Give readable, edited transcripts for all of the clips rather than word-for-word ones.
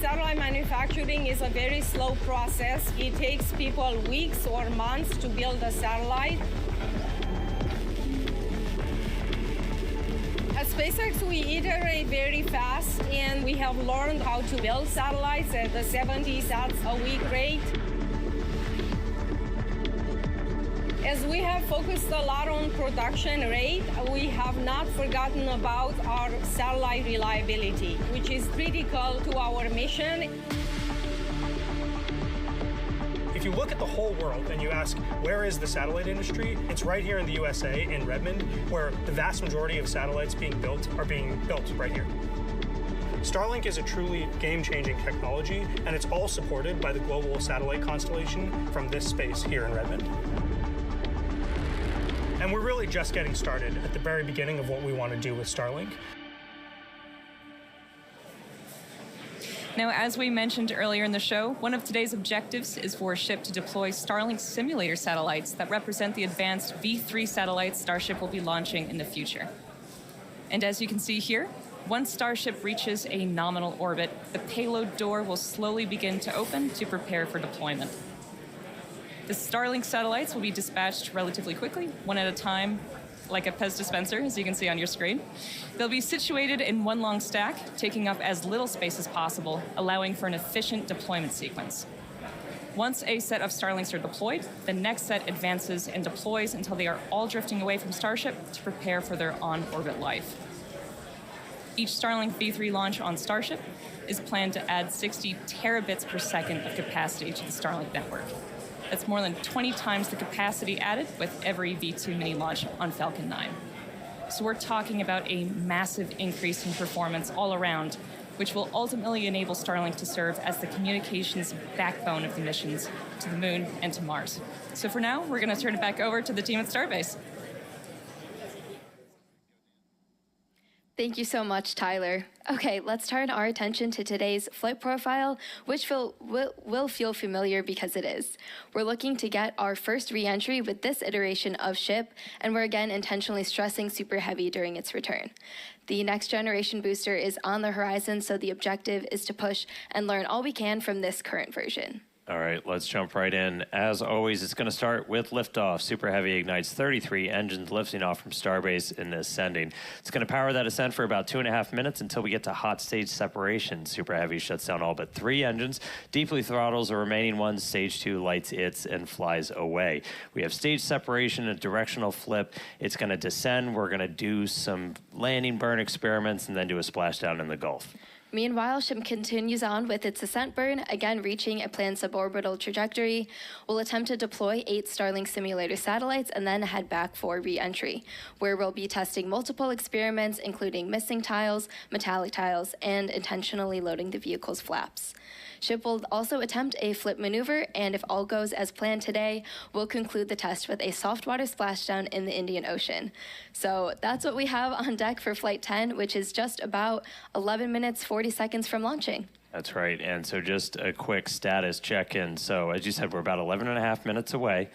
satellite manufacturing is a very slow process. It takes people weeks or months to build a satellite. At SpaceX, we iterate very fast, and we have learned how to build satellites at the 70 sats a week rate. As we have focused a lot on production rate, we have not forgotten about our satellite reliability, which is critical to our mission. If you look at the whole world and you ask, where is the satellite industry? It's right here in the USA, in Redmond, where the vast majority of satellites being built are being built right here. Starlink is a truly game-changing technology, and it's all supported by the global satellite constellation from this space here in Redmond. And we're really just getting started at the very beginning of what we want to do with Starlink. Now, as we mentioned earlier in the show, one of today's objectives is for SHIP to deploy Starlink simulator satellites that represent the advanced V3 satellites Starship will be launching in the future. And as you can see here, once Starship reaches a nominal orbit, the payload door will slowly begin to open to prepare for deployment. The Starlink satellites will be dispatched relatively quickly, one at a time, like a Pez dispenser, as you can see on your screen. They'll be situated in one long stack, taking up as little space as possible, allowing for an efficient deployment sequence. Once a set of Starlinks are deployed, the next set advances and deploys until they are all drifting away from Starship to prepare for their on-orbit life. Each Starlink V3 launch on Starship is planned to add 60 terabits per second of capacity to the Starlink network. That's more than 20 times the capacity added with every V2 mini launch on Falcon 9. So we're talking about a massive increase in performance all around, which will ultimately enable Starlink to serve as the communications backbone of the missions to the Moon and to Mars. So for now, we're going to turn it back over to the team at Starbase. Thank you so much, Tyler. Okay, let's turn our attention to today's flight profile, which will feel familiar because it is. We're looking to get our first re-entry with this iteration of SHIP, and we're again intentionally stressing Super Heavy during its return. The next generation booster is on the horizon, so the objective is to push and learn all we can from this current version. All right, let's jump right in. As always, it's going to start with liftoff. Super Heavy ignites 33 engines lifting off from Starbase and ascending. It's going to power that ascent for about 2.5 minutes until we get to hot stage separation. Super Heavy shuts down all but 3 engines, deeply throttles the remaining ones, stage 2 lights its, and flies away. We have stage separation, a directional flip. It's going to descend. We're going to do some landing burn experiments and then do a splashdown in the Gulf. Meanwhile, SHIP continues on with its ascent burn, again reaching a planned suborbital trajectory. We'll attempt to deploy 8 Starlink simulator satellites and then head back for re-entry, where we'll be testing multiple experiments, including missing tiles, metallic tiles, and intentionally loading the vehicle's flaps. SHIP will also attempt a flip maneuver, and if all goes as planned today, we'll conclude the test with a soft water splashdown in the Indian Ocean. So that's what we have on deck for Flight 10, which is just about 11 minutes, 40 seconds from launching. That's right, and so just a quick status check-in. So as you said, we're about 11.5 minutes away.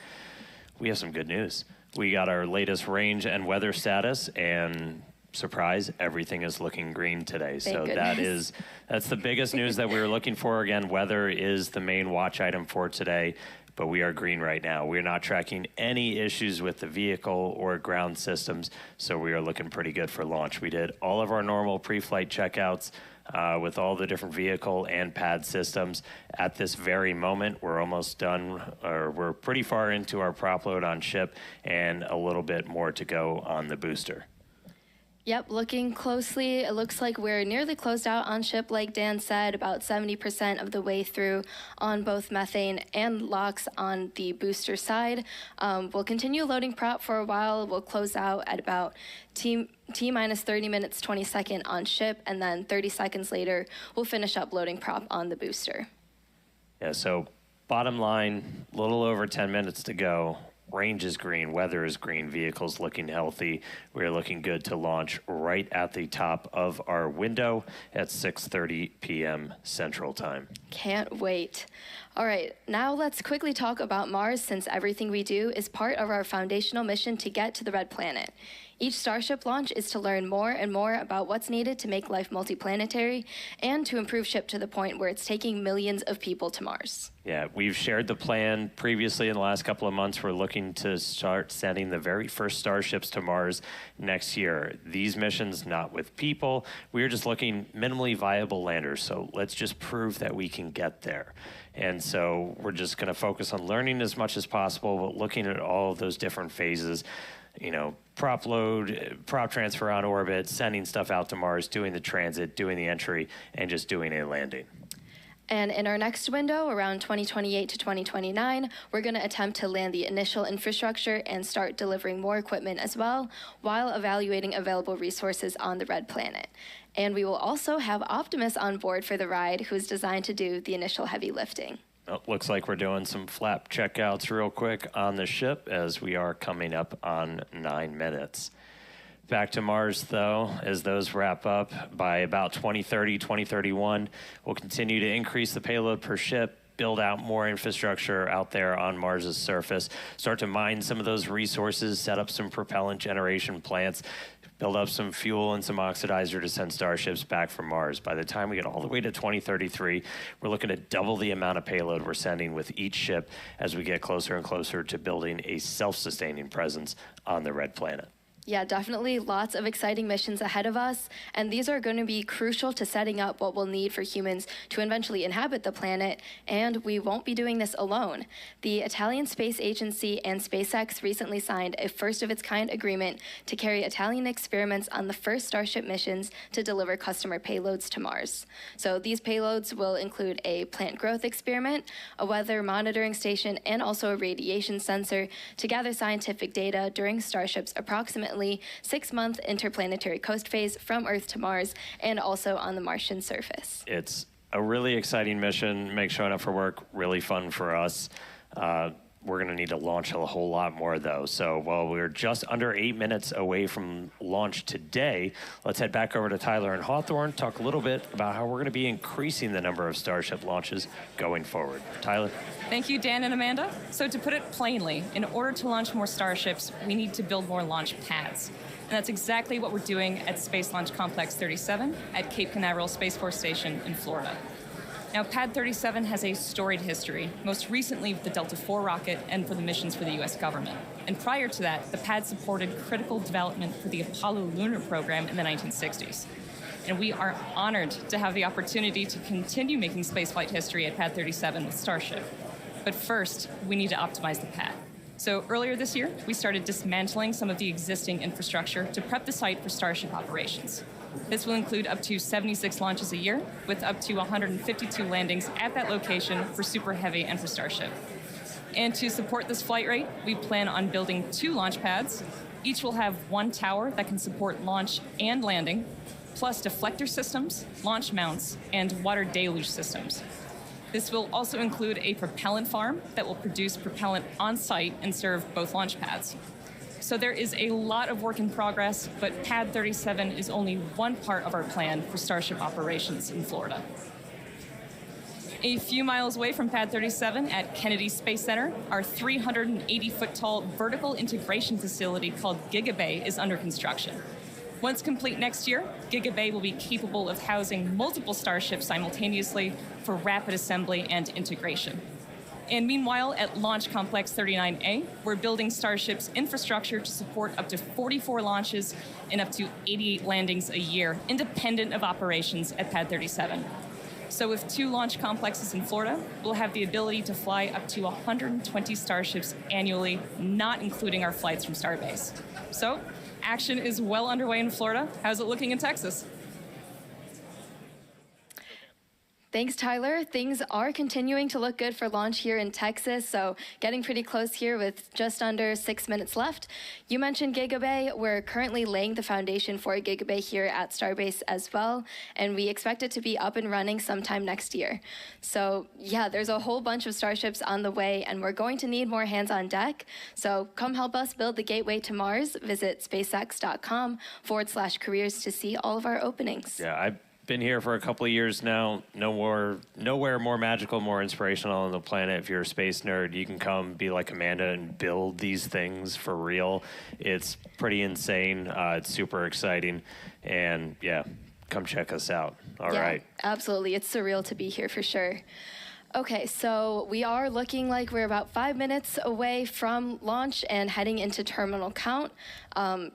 We have some good news. We got our latest range and weather status, and surprise, everything is looking green today. Thank so goodness. that's the biggest news that we were looking for. Again, weather is the main watch item for today, but we are green right now. We're not tracking any issues with the vehicle or ground systems, so we are looking pretty good for launch. We did all of our normal pre-flight checkouts with all the different vehicle and pad systems. At this very moment, we're almost done, or we're pretty far into our prop load on SHIP, and a little bit more to go on the booster. Yep, looking closely, it looks like we're nearly closed out on SHIP, like Dan said, about 70% of the way through on both methane and LOX on the booster side. We'll continue loading prop for a while. We'll close out at about T-minus 30 minutes, 20 seconds on SHIP, and then 30 seconds later, we'll finish up loading prop on the booster. Yeah, so bottom line, a little over 10 minutes to go. Range is green, weather is green, vehicles looking healthy. We're looking good to launch right at the top of our window at 6:30 p.m. Central Time. Can't wait. All right, now let's quickly talk about Mars, since everything we do is part of our foundational mission to get to the Red Planet. Each Starship launch is to learn more and more about what's needed to make life multiplanetary and to improve SHIP to the point where it's taking millions of people to Mars. Yeah, we've shared the plan previously in the last couple of months. We're looking to start sending the very first Starships to Mars next year. These missions, not with people. We're just looking minimally viable landers. So let's just prove that we can get there. And so we're just going to focus on learning as much as possible, but looking at all of those different phases. You know, prop load, prop transfer on orbit, sending stuff out to Mars, doing the transit, doing the entry, and just doing a landing. And in our next window, around 2028 to 2029, we're going to attempt to land the initial infrastructure and start delivering more equipment as well, while evaluating available resources on the red planet. And we will also have Optimus on board for the ride, who is designed to do the initial heavy lifting. Well, looks like we're doing some flap checkouts real quick on the ship as we are coming up on 9 minutes. Back to Mars, though, as those wrap up by about 2030, 2031, we'll continue to increase the payload per ship, build out more infrastructure out there on Mars's surface, start to mine some of those resources, set up some propellant generation plants, build up some fuel and some oxidizer to send Starships back from Mars. By the time we get all the way to 2033, we're looking at double the amount of payload we're sending with each ship as we get closer and closer to building a self-sustaining presence on the red planet. Yeah, definitely lots of exciting missions ahead of us, and these are going to be crucial to setting up what we'll need for humans to eventually inhabit the planet, and we won't be doing this alone. The Italian Space Agency and SpaceX recently signed a first-of-its-kind agreement to carry Italian experiments on the first Starship missions to deliver customer payloads to Mars. So these payloads will include a plant growth experiment, a weather monitoring station, and also a radiation sensor to gather scientific data during Starship's approximately 6-month interplanetary coast phase from Earth to Mars and also on the Martian surface. It's a really exciting mission, makes showing up for work really fun for us. We're going to need to launch a whole lot more, though. So while we're just under 8 minutes away from launch today, let's head back over to Tyler and Hawthorne, talk a little bit about how we're going to be increasing the number of Starship launches going forward. Tyler? Thank you, Dan and Amanda. So to put it plainly, in order to launch more Starships, we need to build more launch pads. And that's exactly what we're doing at Space Launch Complex 37 at Cape Canaveral Space Force Station in Florida. Now, Pad 37 has a storied history, most recently with the Delta IV rocket and for the missions for the U.S. government. And prior to that, the pad supported critical development for the Apollo lunar program in the 1960s. And we are honored to have the opportunity to continue making spaceflight history at Pad 37 with Starship. But first, we need to optimize the pad. So earlier this year, we started dismantling some of the existing infrastructure to prep the site for Starship operations. This will include up to 76 launches a year, with up to 152 landings at that location for Super Heavy and for Starship. And to support this flight rate, we plan on building 2 launch pads. Each will have 1 tower that can support launch and landing, plus deflector systems, launch mounts, and water deluge systems. This will also include a propellant farm that will produce propellant on site and serve both launch pads. So there is a lot of work in progress, but Pad 37 is only one part of our plan for Starship operations in Florida. A few miles away from Pad 37 at Kennedy Space Center, our 380-foot-tall vertical integration facility called Gigabay is under construction. Once complete next year, Gigabay will be capable of housing multiple Starships simultaneously for rapid assembly and integration. And meanwhile, at Launch Complex 39A, we're building Starship's infrastructure to support up to 44 launches and up to 88 landings a year, independent of operations at Pad 37. So with 2 launch complexes in Florida, we'll have the ability to fly up to 120 Starships annually, not including our flights from Starbase. So action is well underway in Florida. How's it looking in Texas? Thanks, Tyler. Things are continuing to look good for launch here in Texas, so getting pretty close here with just under 6 minutes left. You mentioned Gigabay. We're currently laying the foundation for a Gigabay here at Starbase as well, and we expect it to be up and running sometime next year. So yeah, there's a whole bunch of Starships on the way, and we're going to need more hands on deck. So come help us build the gateway to Mars. Visit spacex.com/careers to see all of our openings. Yeah, I've been here for a couple of years now. Nowhere more magical, more inspirational on the planet. If you're a space nerd, you can come be like Amanda and build these things for real. It's pretty insane. It's super exciting. And yeah, come check us out. All right. Absolutely. It's surreal to be here for sure. Okay, so we are looking like we're about 5 minutes away from launch and heading into terminal count.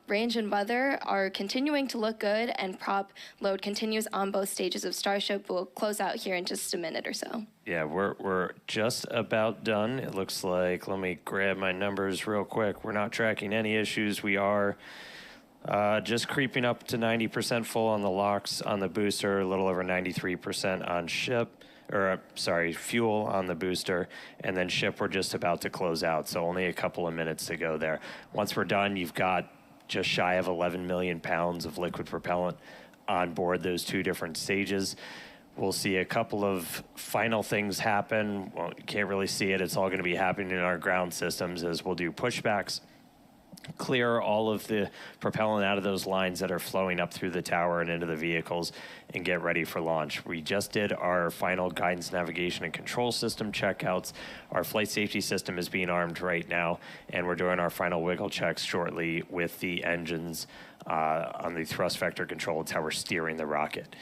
Range and weather are continuing to look good, and prop load continues on both stages of Starship. We'll close out here in just a minute or so. Yeah, we're just about done. It looks like, let me grab my numbers real quick. We're not tracking any issues. We are just creeping up to 90% full on the LOX on the booster, a little over 93% on ship. Fuel on the booster, and then ship we're just about to close out, so only a couple of minutes to go there. Once we're done, you've got just shy of 11 million pounds of liquid propellant on board those two different stages. We'll see a couple of final things happen. Well, you can't really see it. It's all going to be happening in our ground systems as we'll do pushbacks, clear all of the propellant out of those lines that are flowing up through the tower and into the vehicles, and get ready for launch. We just did our final guidance, navigation, and control system checkouts. Our flight safety system is being armed right now, and we're doing our final wiggle checks shortly with the engines on the thrust vector control. It's how we're steering the rocket.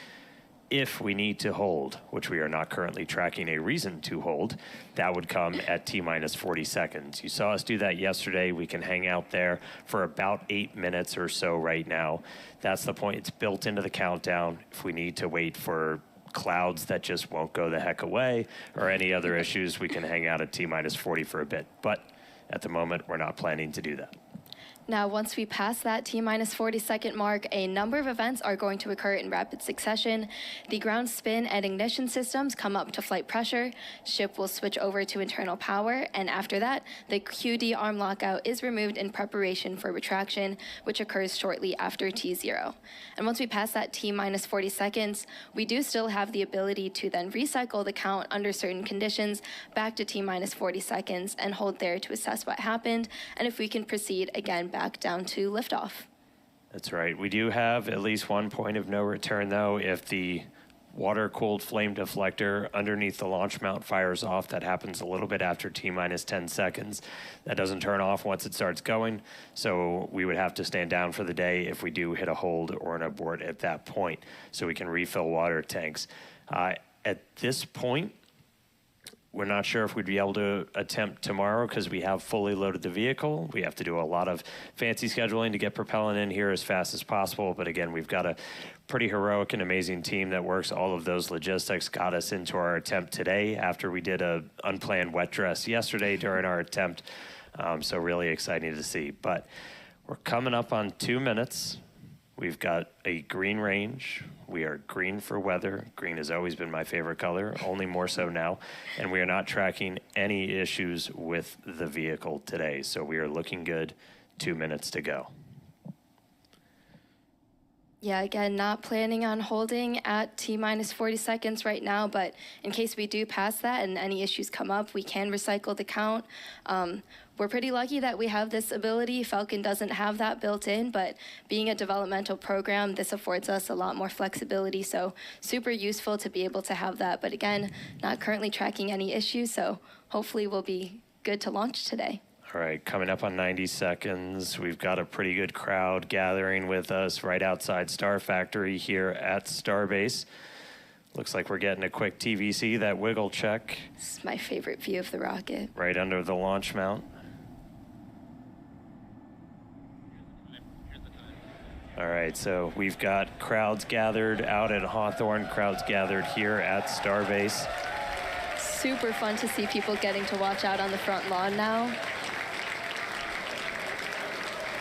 If we need to hold, which we are not currently tracking a reason to hold, that would come at T-minus 40 seconds. You saw us do that yesterday. We can hang out there for about 8 minutes or so right now. That's the point. It's built into the countdown. If we need to wait for clouds that just won't go the heck away or any other issues, we can hang out at T-minus 40 for a bit. But at the moment, we're not planning to do that. Now, once we pass that T-minus 40-second mark, a number of events are going to occur in rapid succession. The ground spin and ignition systems come up to flight pressure. Ship will switch over to internal power, and after that, the QD arm lockout is removed in preparation for retraction, which occurs shortly after T0. And once we pass that T-minus 40 seconds, we do still have the ability to then recycle the count under certain conditions back to T-minus 40 seconds and hold there to assess what happened, and if we can proceed again back down to liftoff. That's right. We do have at least one point of no return, though. If the water-cooled flame deflector underneath the launch mount fires off, that happens a little bit after T-minus 10 seconds. That doesn't turn off once it starts going, so we would have to stand down for the day if we do hit a hold or an abort at that point, so we can refill water tanks. At this point, we're not sure if we'd be able to attempt tomorrow because we have fully loaded the vehicle. We have to do a lot of fancy scheduling to get propellant in here as fast as possible. But again, we've got a pretty heroic and amazing team that works all of those logistics, got us into our attempt today after we did a unplanned wet dress yesterday during our attempt. So really exciting to see. But we're coming up on 2 minutes. We've got a green range. We are green for weather. Green has always been my favorite color, only more so now. And we are not tracking any issues with the vehicle today. So we are looking good. 2 minutes to go. Yeah, again, not planning on holding at T-minus 40 seconds right now, but in case we do pass that and any issues come up, we can recycle the count. We're pretty lucky that we have this ability. Falcon doesn't have that built in, but being a developmental program, this affords us a lot more flexibility, so super useful to be able to have that. But again, not currently tracking any issues, so hopefully we'll be good to launch today. All right, coming up on 90 seconds, we've got a pretty good crowd gathering with us right outside Star Factory here at Starbase. Looks like we're getting a quick TVC, that wiggle check. This is my favorite view of the rocket. Right under the launch mount. All right, so we've got crowds gathered out at Hawthorne, crowds gathered here at Starbase. Super fun to see people getting to watch out on the front lawn now.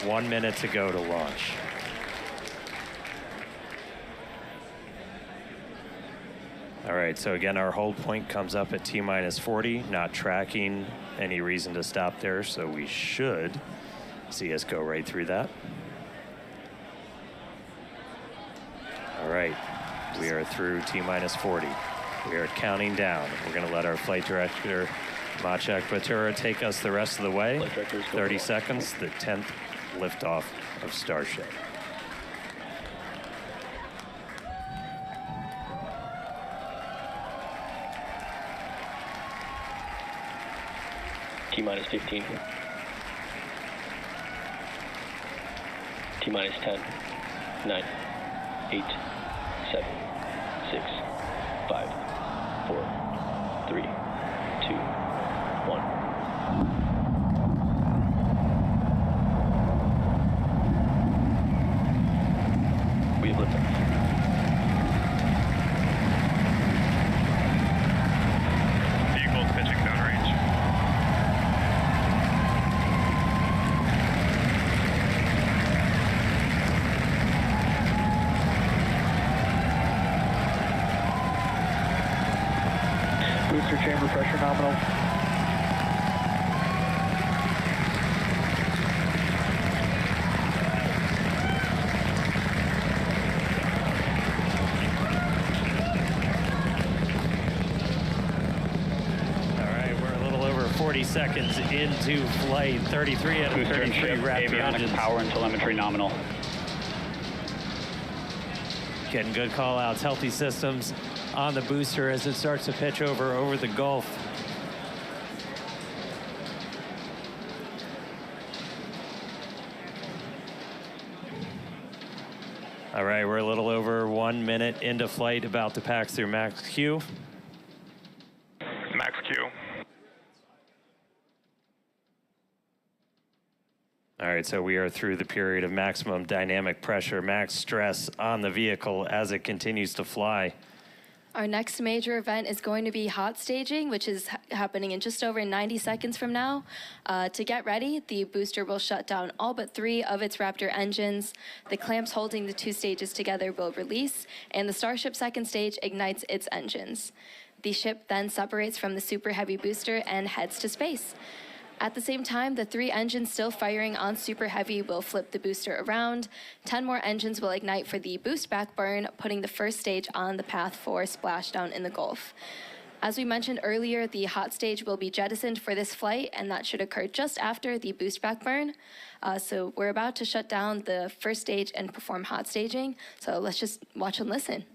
1 minute to go to launch. All right, so again, our hold point comes up at T-minus 40, not tracking any reason to stop there, so we should see us go right through that. All right, we are through T-minus 40. We are counting down. We're gonna let our flight director, Maciek Batura, take us the rest of the way. 30 seconds, the 10th liftoff of Starship. T-minus 15. T-minus 10, 9, 8, 7, 6, 5, 4, 3, 2, 1. We have liftoff. Vehicles pitching downrange. Booster chamber pressure nominal. All right, we're a little over 40 seconds into flight. 33 out of Booster and 33 ship, Raptor avionics, engines. power and telemetry nominal. Getting good call outs, healthy systems on the booster as it starts to pitch over the Gulf. All right, we're a little over 1 minute into flight, about to pass through max Q. Max Q. All right, so we are through the period of maximum dynamic pressure, max stress on the vehicle as it continues to fly. Our next major event is going to be hot staging, which is happening in just over 90 seconds from now. To get ready, the booster will shut down all but 3 of its Raptor engines. The clamps holding the 2 stages together will release, and the Starship second stage ignites its engines. The ship then separates from the Super Heavy booster and heads to space. At the same time, the 3 engines still firing on Super Heavy will flip the booster around. 10 more engines will ignite for the boost back burn, putting the first stage on the path for splashdown in the Gulf. As we mentioned earlier, the hot stage will be jettisoned for this flight, and that should occur just after the boost back burn. So we're about to shut down the first stage and perform hot staging. So let's just watch and listen.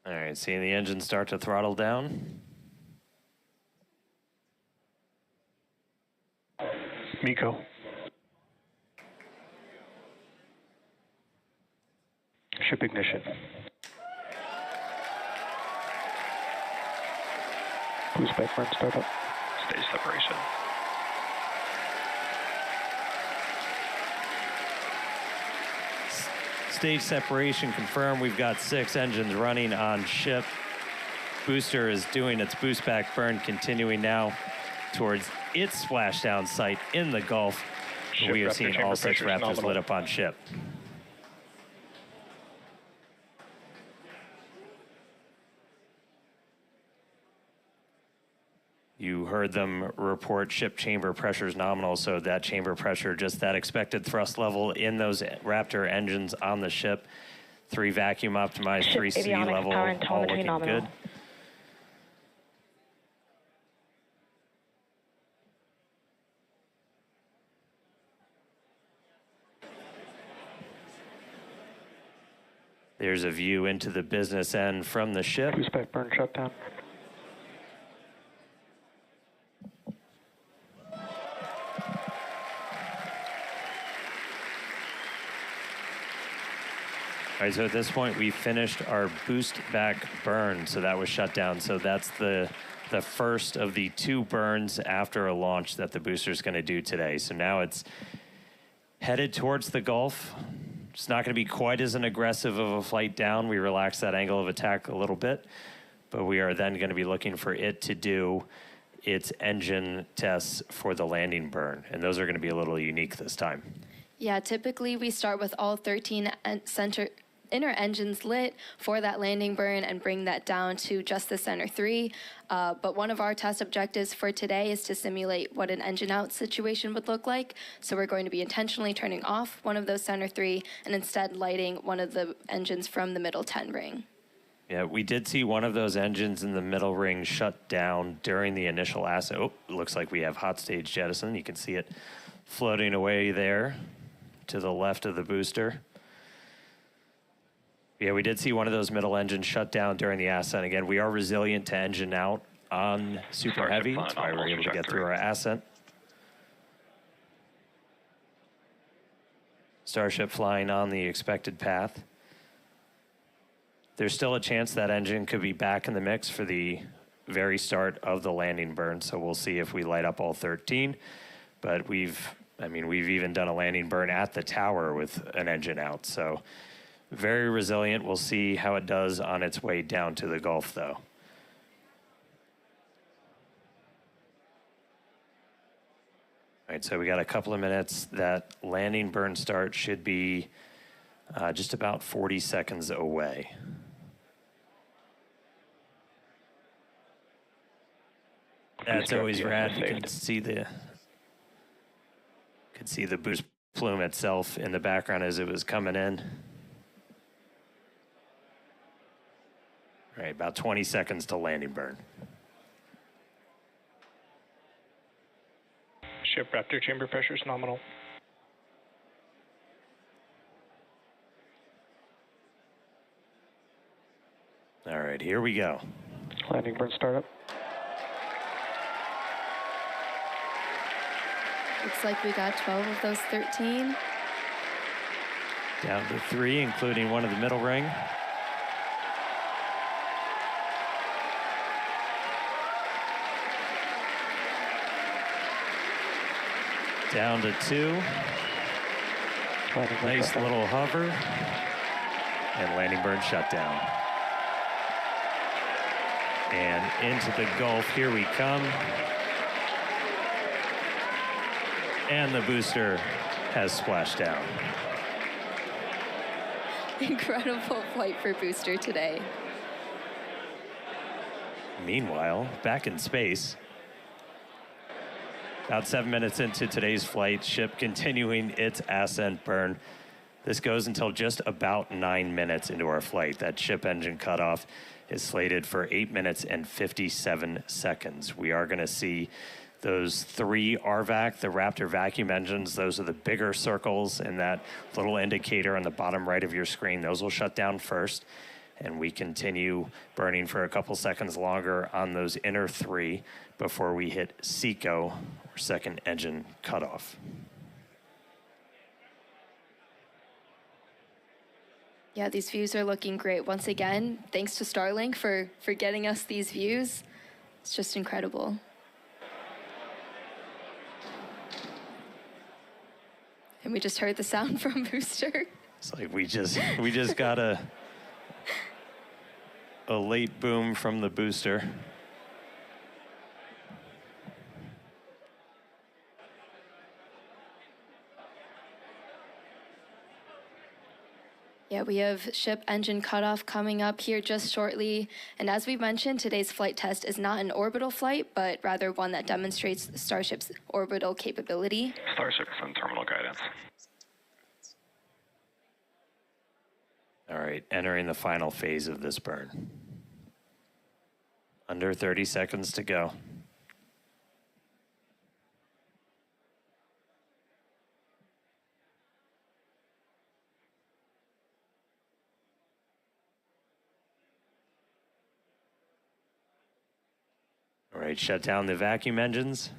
All right, seeing the engine start to throttle down. MECO. Ship ignition. Boost back burn startup. Stage separation. Stage separation confirmed. We've got 6 engines running on ship. Booster is doing its boost back burn, continuing now towards its splashdown site in the Gulf. Ship We have Raptor seen chamber all 6 pressure is Raptors nominal. lit up on ship. You heard them report ship chamber pressures nominal, so that chamber pressure, just that expected thrust level in those Raptor engines on the ship. 3 vacuum optimized, Ship 3 sea avionics, level, power and all telemetry looking nominal. good. There's a view into the business end from the ship. Boost back burn shutdown. All right, so at this point, we finished our boost back burn, so that was shut down. So that's the first of the 2 burns after a launch that the booster's going to do today. So now it's headed towards the Gulf. It's not going to be quite as an aggressive of a flight down. We relaxed that angle of attack a little bit, but we are then going to be looking for it to do its engine tests for the landing burn, and those are going to be a little unique this time. Yeah, typically we start with all 13 inner engines lit for that landing burn and bring that down to just the center three. But one of our test objectives for today is to simulate what an engine out situation would look like. So we're going to be intentionally turning off one of those center three and instead lighting one of the engines from the middle 10 ring. Yeah, we did see one of those engines in the middle ring shut down during the initial ascent. Oh, looks like we have hot stage jettison. You can see it floating away there to the left of the booster. Yeah, we did see one of those middle engines shut down during the ascent. Again, we are resilient to engine out on Super Heavy. That's why we're able to get through our ascent. Starship flying on the expected path. There's still a chance that engine could be back in the mix for the very start of the landing burn, so we'll see if we light up all 13. But we've even done a landing burn at the tower with an engine out, so very resilient. We'll see how it does on its way down to the Gulf, though. All right, so we got a couple of minutes. That landing burn start should be just about 40 seconds away. That's always rad. You can see the boost plume itself in the background as it was coming in. All right, about 20 seconds to landing burn. Ship Raptor chamber pressure is nominal. All right, here we go. Landing burn startup. Looks like we got 12 of those 13. Down to 3, including one of the middle ring. Down to 2. Nice little hover. And landing burn shutdown. And into the Gulf, here we come. And the booster has splashed down. Incredible flight for booster today. Meanwhile, back in space, about 7 minutes into today's flight, ship continuing its ascent burn. This goes until just about 9 minutes into our flight. That ship engine cutoff is slated for 8 minutes and 57 seconds. We are going to see those 3 RVAC, the Raptor vacuum engines. Those are the bigger circles in that little indicator on the bottom right of your screen. Those will shut down first, and we continue burning for a couple seconds longer on those inner 3 before we hit SECO, or second engine cutoff. Yeah, these views are looking great. Once again, thanks to Starlink for getting us these views. It's just incredible. And we just heard the sound from booster. It's like we just got a late boom from the booster. Yeah, we have ship engine cutoff coming up here just shortly. And as we mentioned, today's flight test is not an orbital flight, but rather one that demonstrates Starship's orbital capability. Starship from terminal guidance. All right, entering the final phase of this burn. Under 30 seconds to go. All right, shut down the vacuum engines.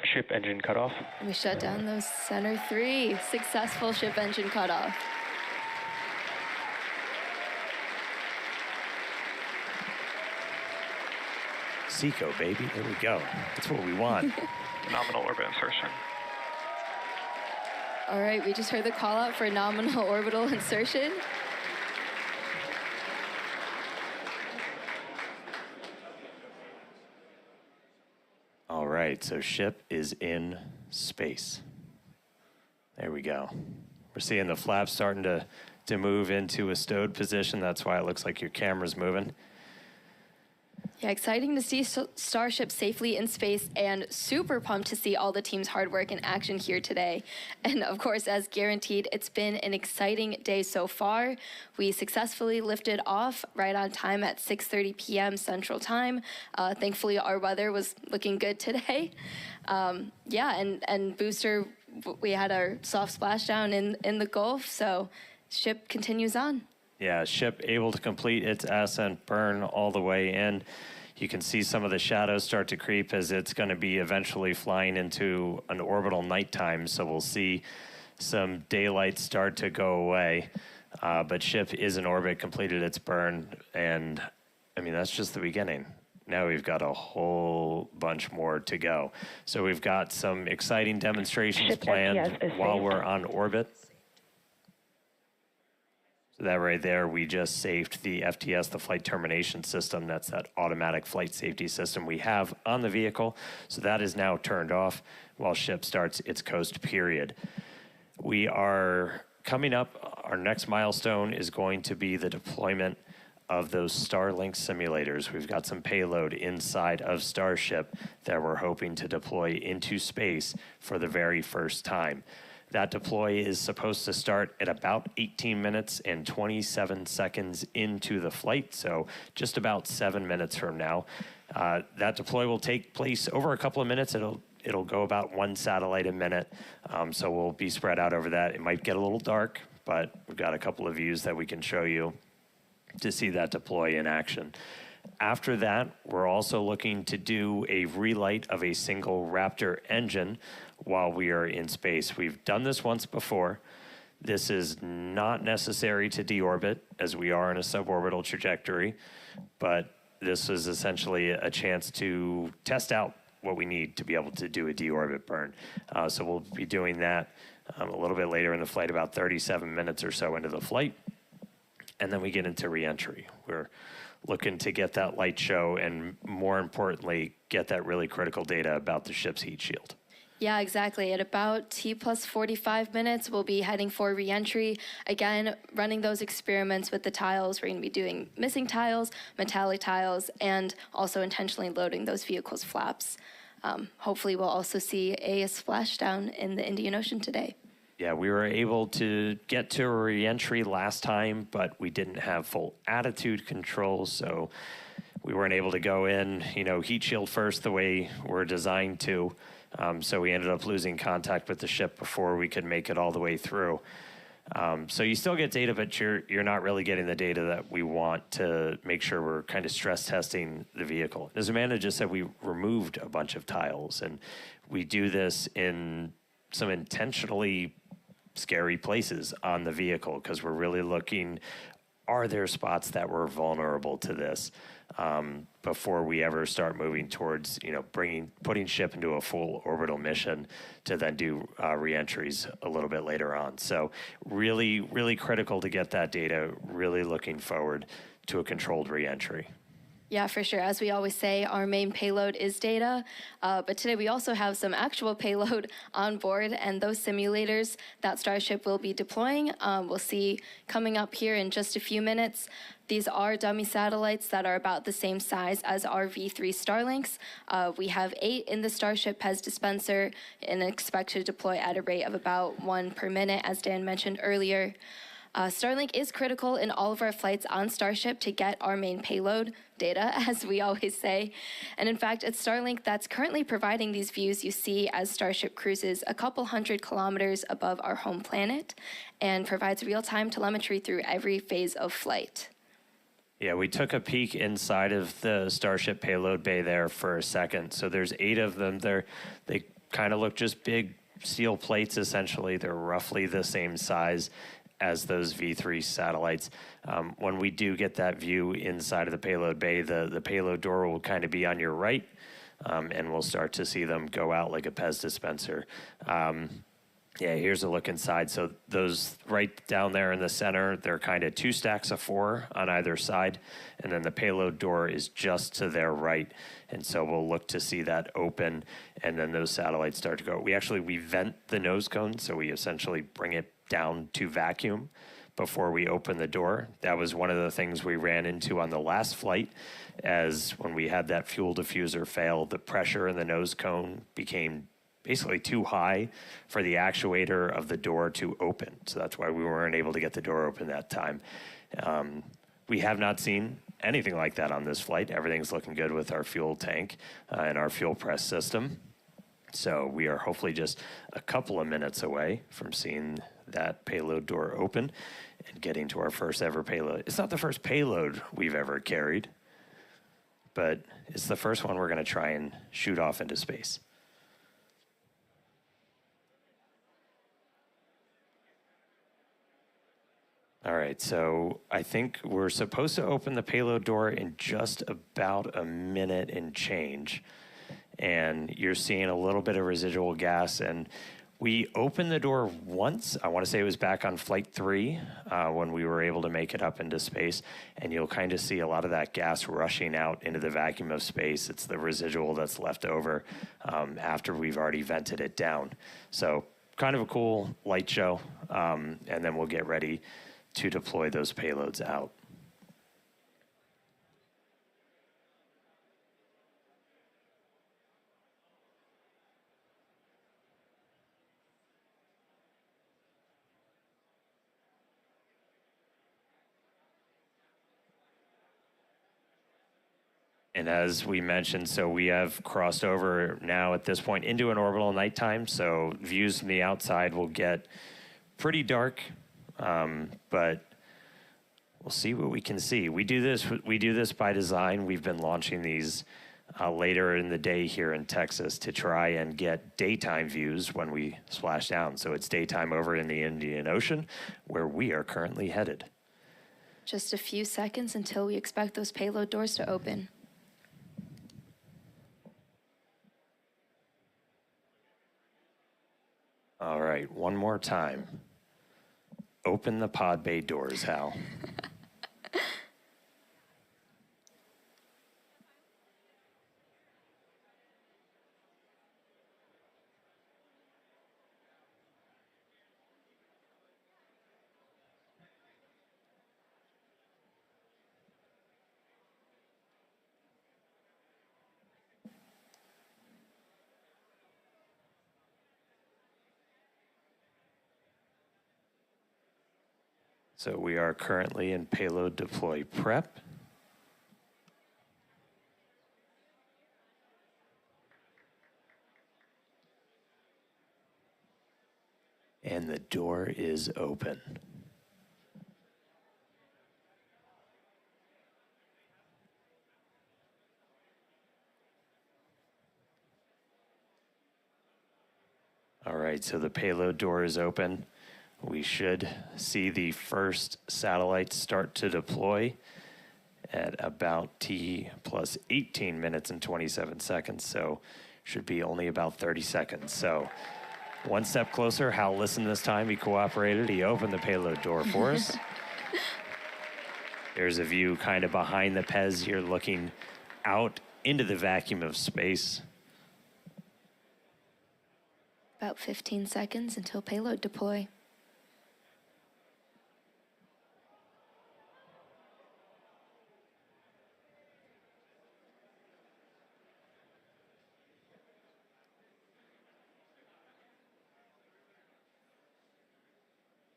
Ship engine cutoff. We shut down those center 3. Successful ship engine cutoff. SECO, baby. There we go. That's what we want. Nominal orbit insertion. All right, we just heard the call out for nominal orbital insertion. right, so ship is in space. There we go. We're seeing the flaps starting to move into a stowed position. That's why it looks like your camera's moving. Yeah, exciting to see Starship safely in space, and super pumped to see all the team's hard work in action here today. And of course, as guaranteed, it's been an exciting day so far. We successfully lifted off right on time at 6:30 p.m. Central Time. Thankfully, our weather was looking good today. And booster, we had our soft splashdown in the Gulf, so ship continues on. Yeah, ship able to complete its ascent burn all the way in. You can see some of the shadows start to creep as it's going to be eventually flying into an orbital nighttime. So we'll see some daylight start to go away. But ship is in orbit, completed its burn. And I mean, that's just the beginning. Now we've got a whole bunch more to go. So we've got some exciting demonstrations planned while we're on orbit. That right there, we just saved the FTS, the flight termination system. That's that automatic flight safety system we have on the vehicle. So that is now turned off while ship starts its coast period. We are coming up, our next milestone is going to be the deployment of those Starlink simulators. We've got some payload inside of Starship that we're hoping to deploy into space for the very first time. That deploy is supposed to start at about 18 minutes and 27 seconds into the flight, so just about 7 minutes from now. That deploy will take place over a couple of minutes. It'll go about one satellite a minute, so we'll be spread out over that. It might get a little dark, but we've got a couple of views that we can show you to see that deploy in action. After that, we're also looking to do a relight of a single Raptor engine while we are in space. We've done this once before. This is not necessary to deorbit, as we are in a suborbital trajectory, but this is essentially a chance to test out what we need to be able to do a deorbit burn. So we'll be doing that a little bit later in the flight, about 37 minutes or so into the flight. And then we get into reentry. We're looking to get that light show and, more importantly, get that really critical data about the ship's heat shield. Yeah, exactly. At about T plus 45 minutes, we'll be heading for reentry. Again, running those experiments with the tiles. We're going to be doing missing tiles, metallic tiles, and also intentionally loading those vehicles' flaps. Hopefully, we'll also see a splashdown in the Indian Ocean today. Yeah, we were able to get to a reentry last time, but we didn't have full attitude control, so we weren't able to go in, heat shield first the way we're designed to. So we ended up losing contact with the ship before we could make it all the way through. So you still get data, but you're not really getting the data that we want to make sure we're kind of stress testing the vehicle. As Amanda just said, we removed a bunch of tiles, and we do this in some intentionally scary places on the vehicle because we're really looking, are there spots that were vulnerable to this before we ever start moving towards, putting ship into a full orbital mission to then do reentries a little bit later on. So really, really critical to get that data, really looking forward to a controlled reentry. Yeah, for sure. As we always say, our main payload is data, but today we also have some actual payload on board, and those simulators that Starship will be deploying, we'll see coming up here in just a few minutes. These are dummy satellites that are about the same size as our V3 Starlinks. We have 8 in the Starship PEZ dispenser and expect to deploy at a rate of about 1 per minute, as Dan mentioned earlier. Starlink is critical in all of our flights on Starship to get our main payload data, as we always say. And in fact, it's Starlink that's currently providing these views you see as Starship cruises a couple hundred kilometers above our home planet and provides real-time telemetry through every phase of flight. Yeah, we took a peek inside of the Starship payload bay there for a second. So there's 8 of them there. They kind of look just big steel plates, essentially. They're roughly the same size as those V3 satellites. When we do get that view inside of the payload bay, the payload door will kind of be on your right, and we'll start to see them go out like a PEZ dispenser. Yeah, here's a look inside. So those right down there in the center, they're kind of 2 stacks of 4 on either side. And then the payload door is just to their right. And so we'll look to see that open, and then those satellites start to go. We vent the nose cone, so we essentially bring it down to vacuum before we open the door. That was one of the things we ran into on the last flight, as when we had that fuel diffuser fail, the pressure in the nose cone became basically too high for the actuator of the door to open. So that's why we weren't able to get the door open that time. We have not seen anything like that on this flight. Everything's looking good with our fuel tank and our fuel press system. So we are hopefully just a couple of minutes away from seeing that payload door open and getting to our first ever payload. It's not the first payload we've ever carried, but it's the first one we're going to try and shoot off into space. All right, so I think we're supposed to open the payload door in just about a minute and change. And you're seeing a little bit of residual gas. And we opened the door once. I want to say it was back on flight 3 when we were able to make it up into space. And you'll kind of see a lot of that gas rushing out into the vacuum of space. It's the residual that's left over after we've already vented it down. So kind of a cool light show. And then we'll get ready to deploy those payloads out. And as we mentioned, so we have crossed over now at this point into an orbital nighttime. So views from the outside will get pretty dark, but we'll see what we can see. We do this by design. We've been launching these later in the day here in Texas to try and get daytime views when we splash down. So it's daytime over in the Indian Ocean, where we are currently headed. Just a few seconds until we expect those payload doors to open. All right, one more time. Open the pod bay doors, Hal. So we are currently in payload deploy prep. And the door is open. All right, so the payload door is open. We should see the first satellite start to deploy at about T plus 18 minutes and 27 seconds. So should be only about 30 seconds. So one step closer. Hal listened this time. He cooperated. He opened the payload door for us. There's a view kind of behind the Pez here, looking out into the vacuum of space. About 15 seconds until payload deploy.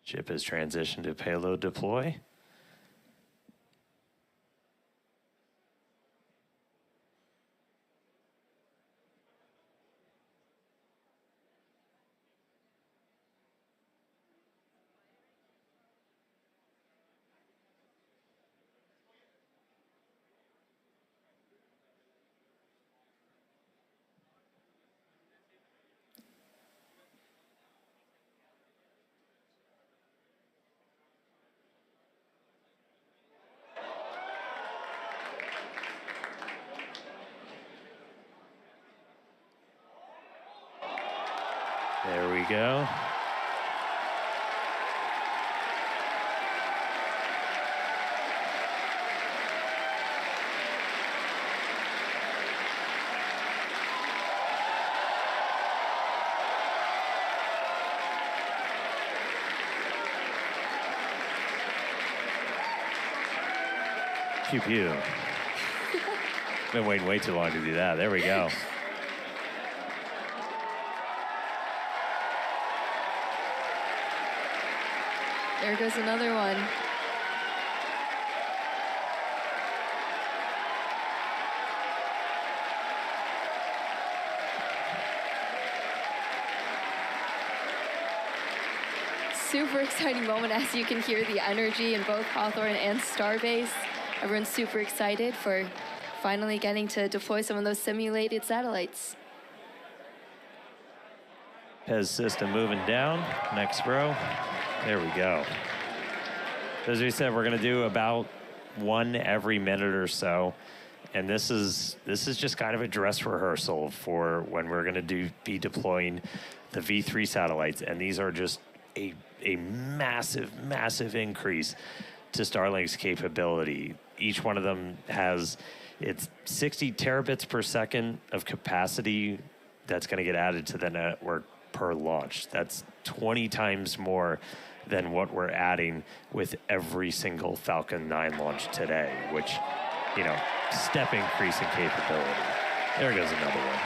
Ship has transitioned to payload deploy. There we go. Pew pew. Been waiting way too long to do that. There we go. There goes another one. Super exciting moment, as you can hear the energy in both Hawthorne and Starbase. Everyone's super excited for finally getting to deploy some of those simulated satellites. Pez system moving down. Next row. There we go. As we said, we're going to do about one every minute or so. And this is just kind of a dress rehearsal for when we're going to be deploying the V3 satellites. And these are just a massive, massive increase to Starlink's capability. Each one of them has it's 60 terabits per second of capacity that's going to get added to the network per launch. That's 20 times more than what we're adding with every single Falcon 9 launch today, which, you know, step increase in capability. There goes another one.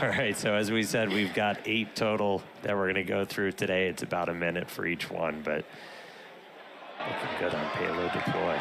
All right, so as we said, we've got 8 total that we're going to go through today. It's about a minute for each one, but looking good on payload deploy.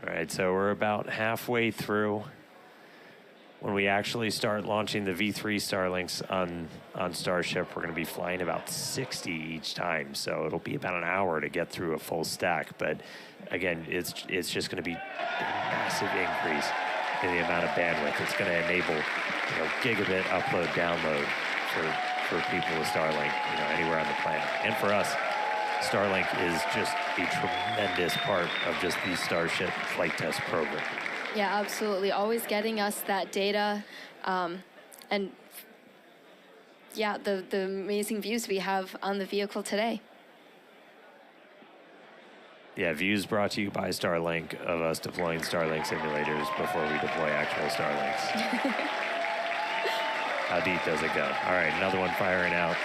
All right, so we're about halfway through. When we actually start launching the V3 Starlinks on Starship, we're going to be flying about 60 each time. So it'll be about an hour to get through a full stack. But again, it's just going to be a massive increase in the amount of bandwidth. It's going to enable, gigabit upload, download for people with Starlink, anywhere on the planet. And for us, Starlink is just a tremendous part of just the Starship flight test program. Yeah, absolutely. Always getting us that data. And yeah, the amazing views we have on the vehicle today. Yeah, views brought to you by Starlink of us deploying Starlink simulators before we deploy actual Starlinks. How deep does it go? All right, another one firing out.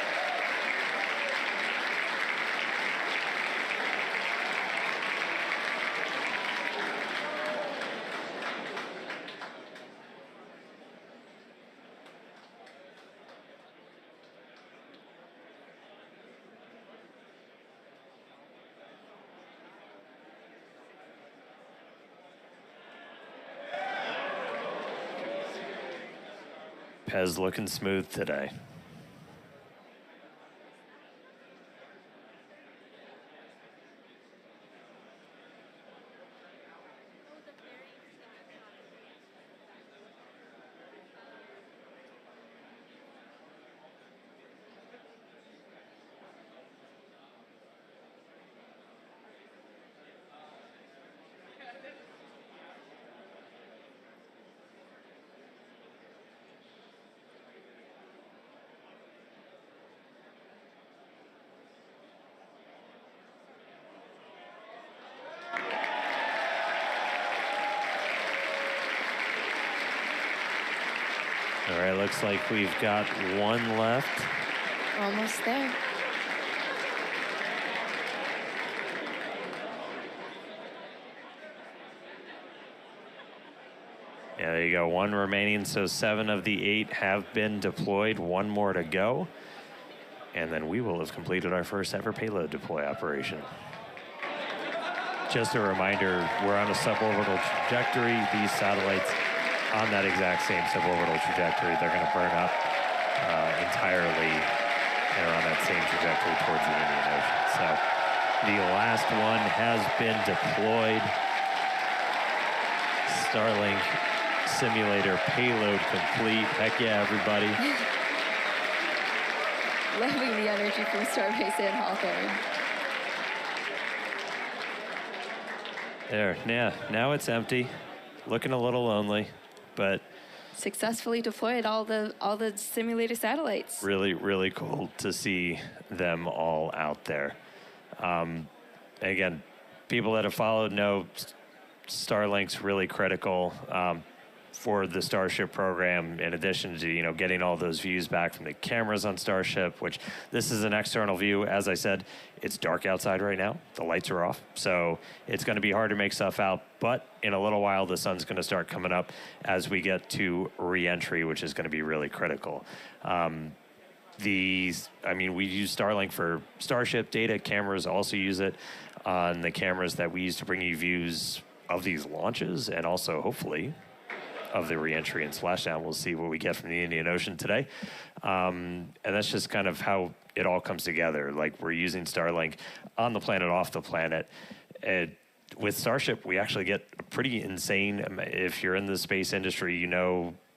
Pez looking smooth today. All right, looks like we've got one left. Almost there. Yeah, there you go. 1 remaining, so 7 of the 8 have been deployed. 1 more to go. And then we will have completed our first ever payload deploy operation. Just a reminder, we're on a suborbital trajectory. These satellites on that exact same suborbital trajectory, they're going to burn up entirely and are on that same trajectory towards the Indian Ocean. So the last one has been deployed. Starlink simulator payload complete. Heck yeah, everybody. Loving the energy from Starbase and Hawthorne. There, yeah, now it's empty. Looking a little lonely, but Successfully deployed all the simulator satellites. really, really cool to see them all out there. Again, people that have followed know Starlink's really critical for the Starship program, in addition to, getting all those views back from the cameras on Starship, which this is an external view. As I said, it's dark outside right now. The lights are off, so it's going to be hard to make stuff out. But in a little while, the sun's going to start coming up as we get to re-entry, which is going to be really critical. We use Starlink for Starship data. Cameras also use it on the cameras that we use to bring you views of these launches, and also hopefully of the re-entry and splashdown. We'll see what we get from the Indian Ocean today. And that's just kind of how it all comes together. Like, we're using Starlink on the planet, off the planet. With Starship, we actually get a pretty insane, if you're in the space industry,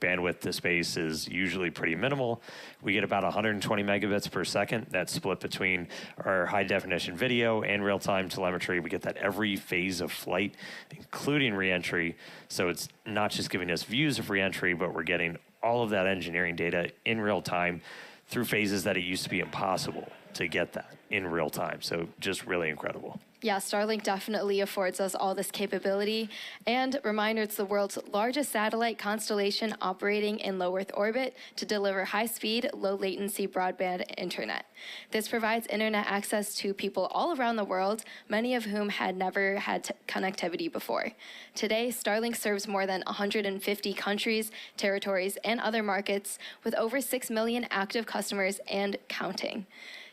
bandwidth to space is usually pretty minimal. We get about 120 megabits per second. That's split between our high definition video and real-time telemetry. We get that every phase of flight, including re-entry. So it's not just giving us views of re-entry, but we're getting all of that engineering data in real time through phases that it used to be impossible to get that in real time. So just really incredible. Yeah, Starlink definitely affords us all this capability. And reminder, it's the world's largest satellite constellation operating in low Earth orbit to deliver high-speed, low-latency broadband internet. This provides internet access to people all around the world, many of whom had never had connectivity before. Today, Starlink serves more than 150 countries, territories, and other markets, with over 6 million active customers and counting.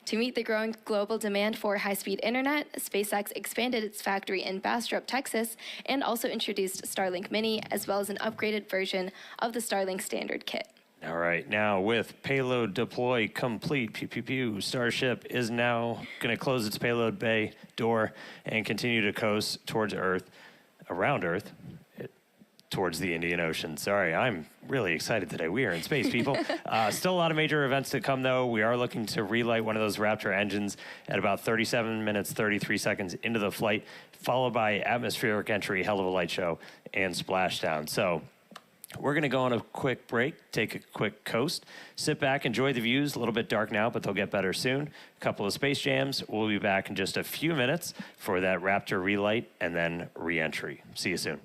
To meet the growing global demand for high-speed internet, SpaceX expanded its factory in Bastrop, Texas, and also introduced Starlink Mini, as well as an upgraded version of the Starlink standard kit. All right, now with payload deploy complete, Starship is now going to close its payload bay door and continue to coast towards Earth, around Earth, towards the Indian Ocean. Sorry, I'm really excited today. We are in space, people. Still a lot of major events to come, though. We are looking to relight one of those Raptor engines at about 37 minutes, 33 seconds into the flight, followed by atmospheric entry, hell of a light show, and splashdown. So we're going to go on a quick break, take a quick coast, sit back, enjoy the views. A little bit dark now, but they'll get better soon. A couple of space jams. We'll be back in just a few minutes for that Raptor relight and then re-entry. See you soon.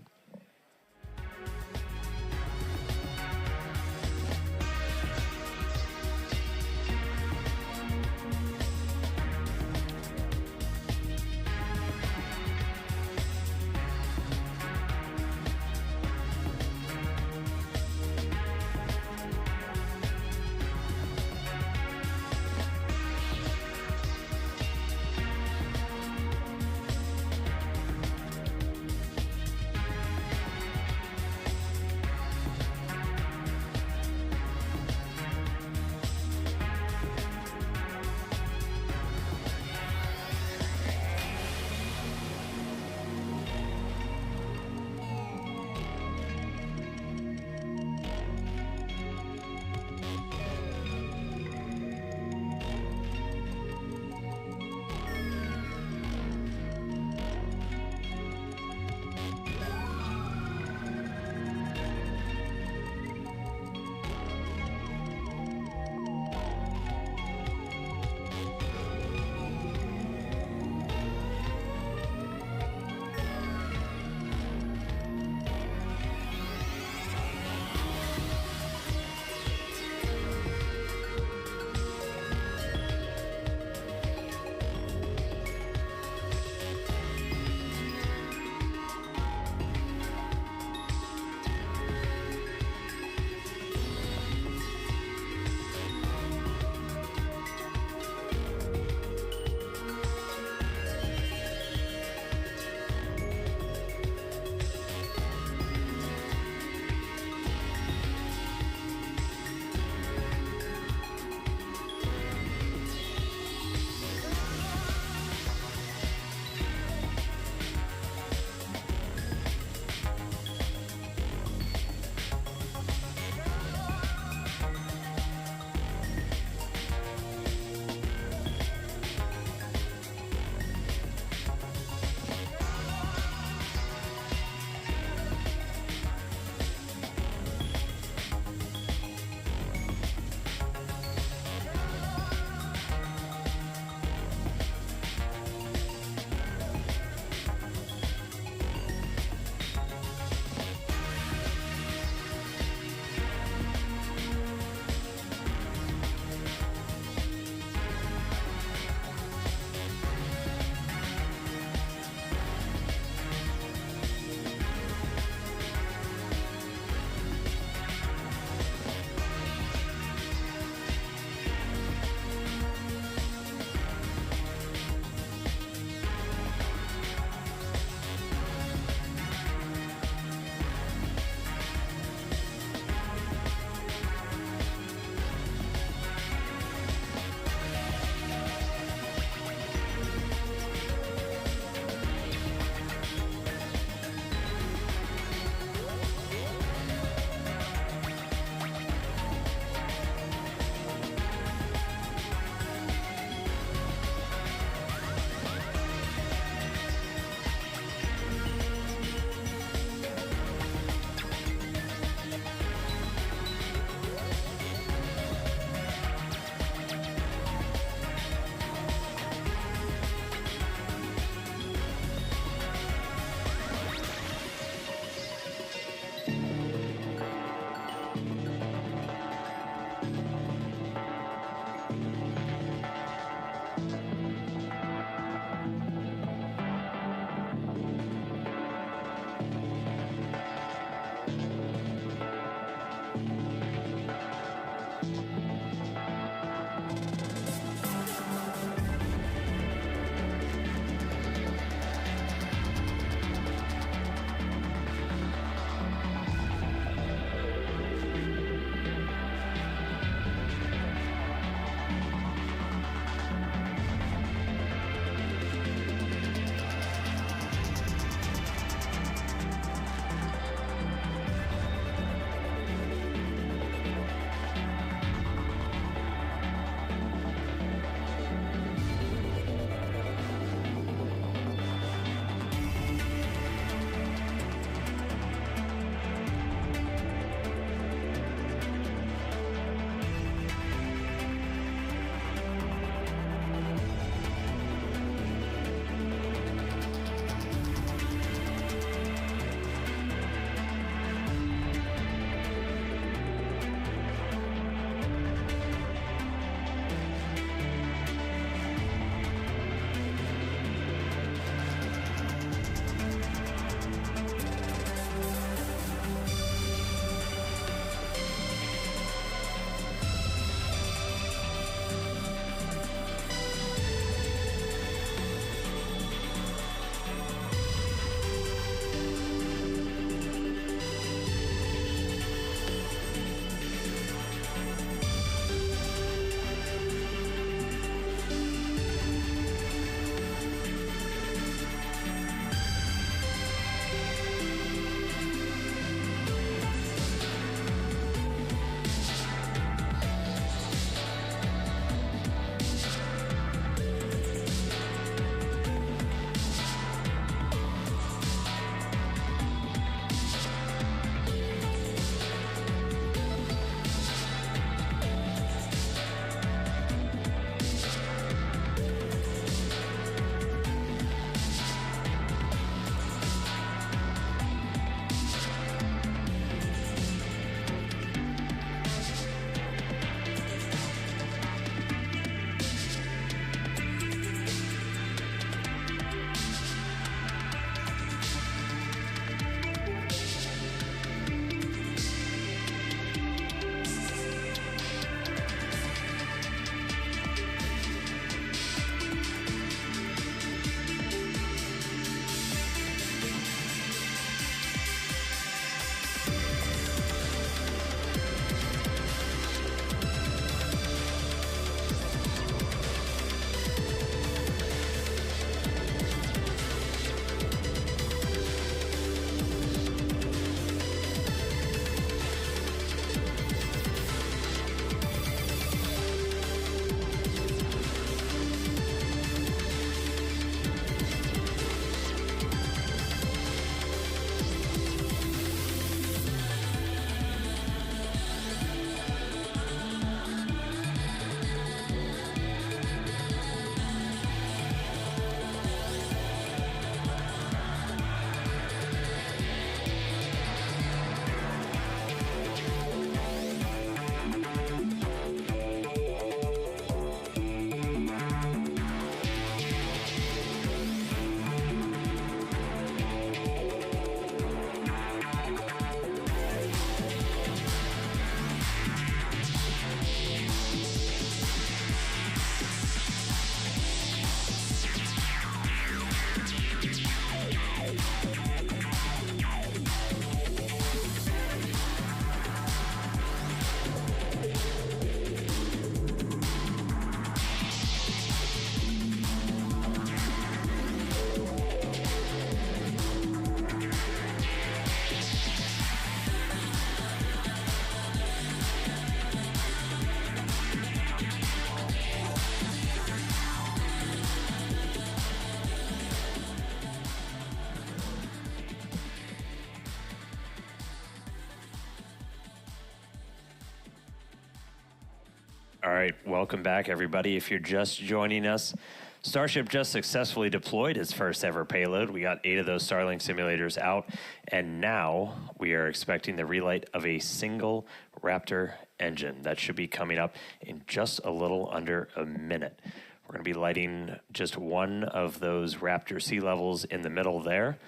All right, welcome back, everybody. If you're just joining us, Starship just successfully deployed its first ever payload. We got 8 of those Starlink simulators out, and now we are expecting the relight of a single Raptor engine. That should be coming up in just a little under a minute. We're going to be lighting just one of those Raptor sea levels in the middle there.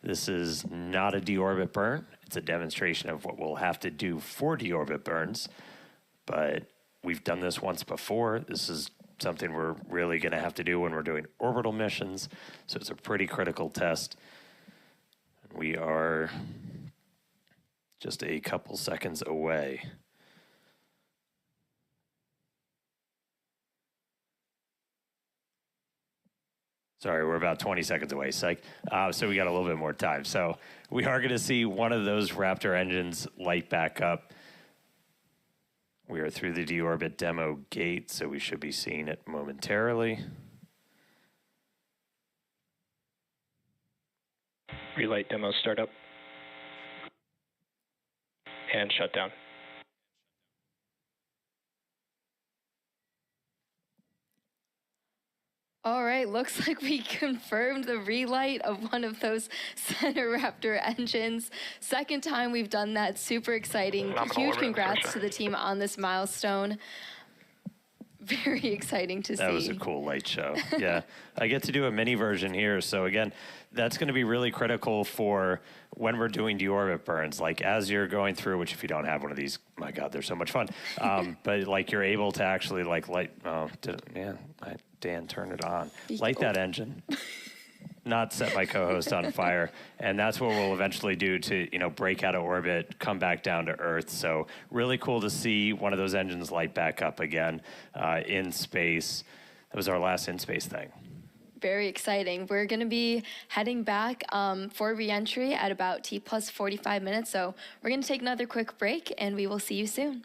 This is not a deorbit burn. It's a demonstration of what we'll have to do for deorbit burns, but we've done this once before. This is something we're really going to have to do when we're doing orbital missions, so it's a pretty critical test. We are just a couple seconds away. Sorry, we're about 20 seconds away, psych. So we got a little bit more time. So we are going to see one of those Raptor engines light back up. We are through the deorbit demo gate, so we should be seeing it momentarily. Relight demo startup. And shutdown. All right, looks like we confirmed the relight of one of those center Raptor engines. Second time we've done that. Super exciting. Nominal Huge orbit congrats insertion. to the team on this milestone. Very exciting to see. That was a cool light show. Yeah, I get to do a mini version here. So again, that's going to be really critical for when we're doing deorbit burns. Like as you're going through, which if you don't have one of these, my God, they're so much fun. But like you're able to actually like light. Oh, Dan, turn it on. Light that engine. Not set my co-host on fire. And that's what we'll eventually do to, break out of orbit, come back down to Earth. So really cool to see one of those engines light back up again in space. That was our last in-space thing. Very exciting. We're going to be heading back for re-entry at about T plus 45 minutes. So we're going to take another quick break, and we will see you soon.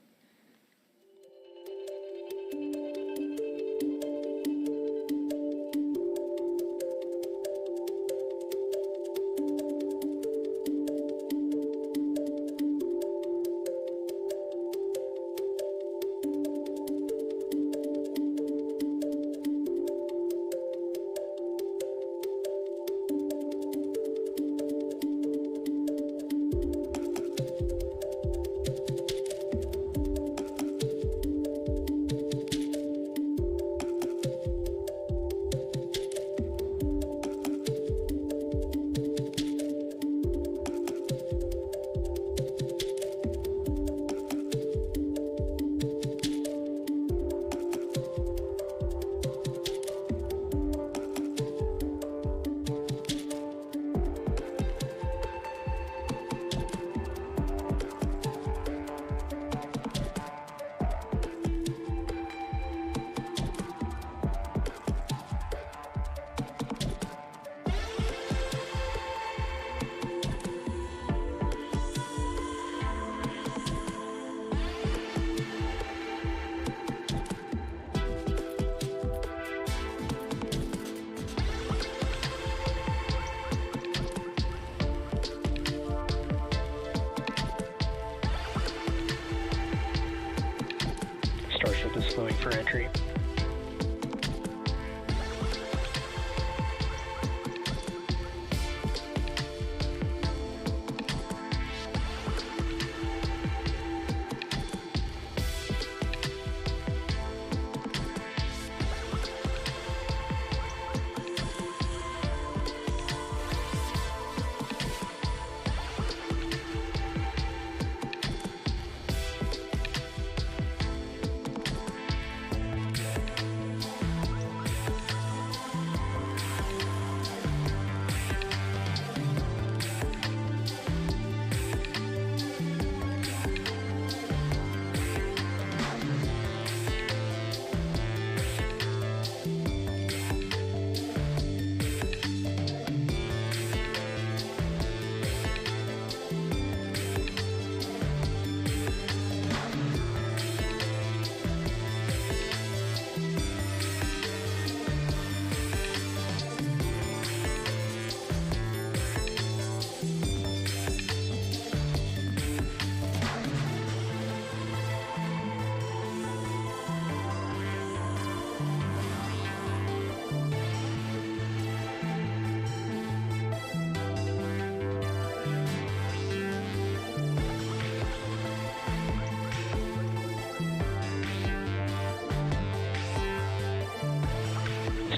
Starship is slowing for entry.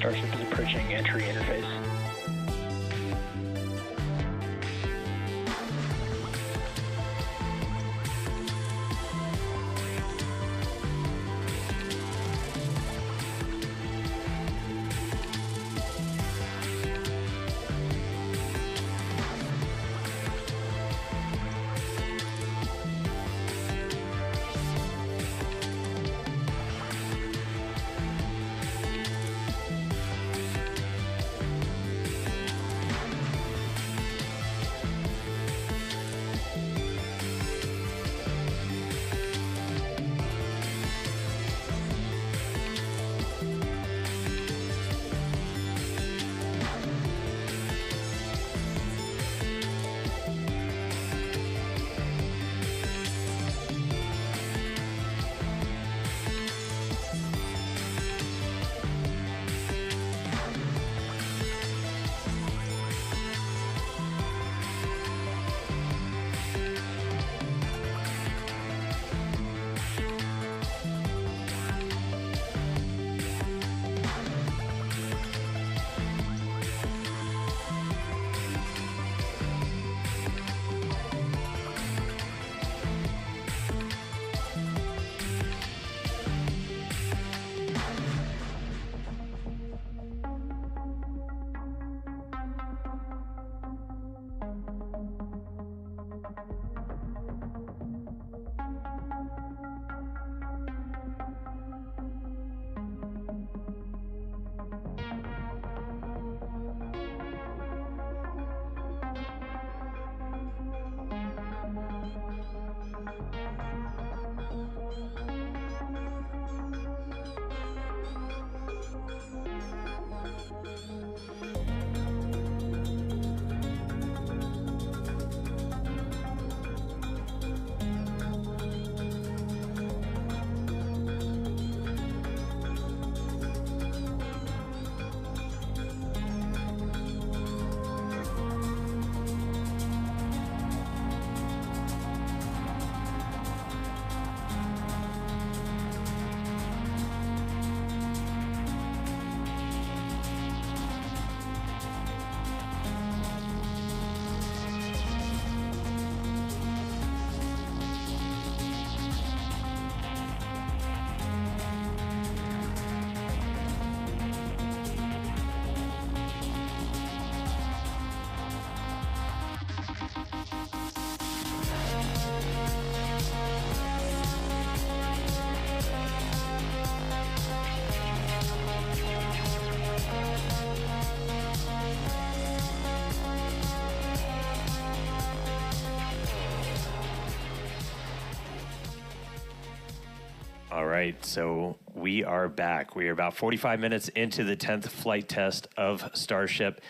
Starship is approaching entry interface. All right, so we are back. We are about 45 minutes into the 10th flight test of Starship.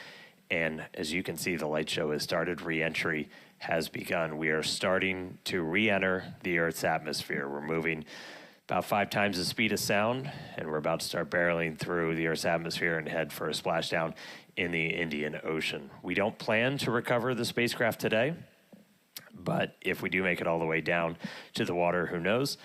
And as you can see, the light show has started. Re-entry has begun. We are starting to re-enter the Earth's atmosphere. We're moving about 5 times the speed of sound, and we're about to start barreling through the Earth's atmosphere and head for a splashdown in the Indian Ocean. We don't plan to recover the spacecraft today, but if we do make it all the way down to the water, who knows?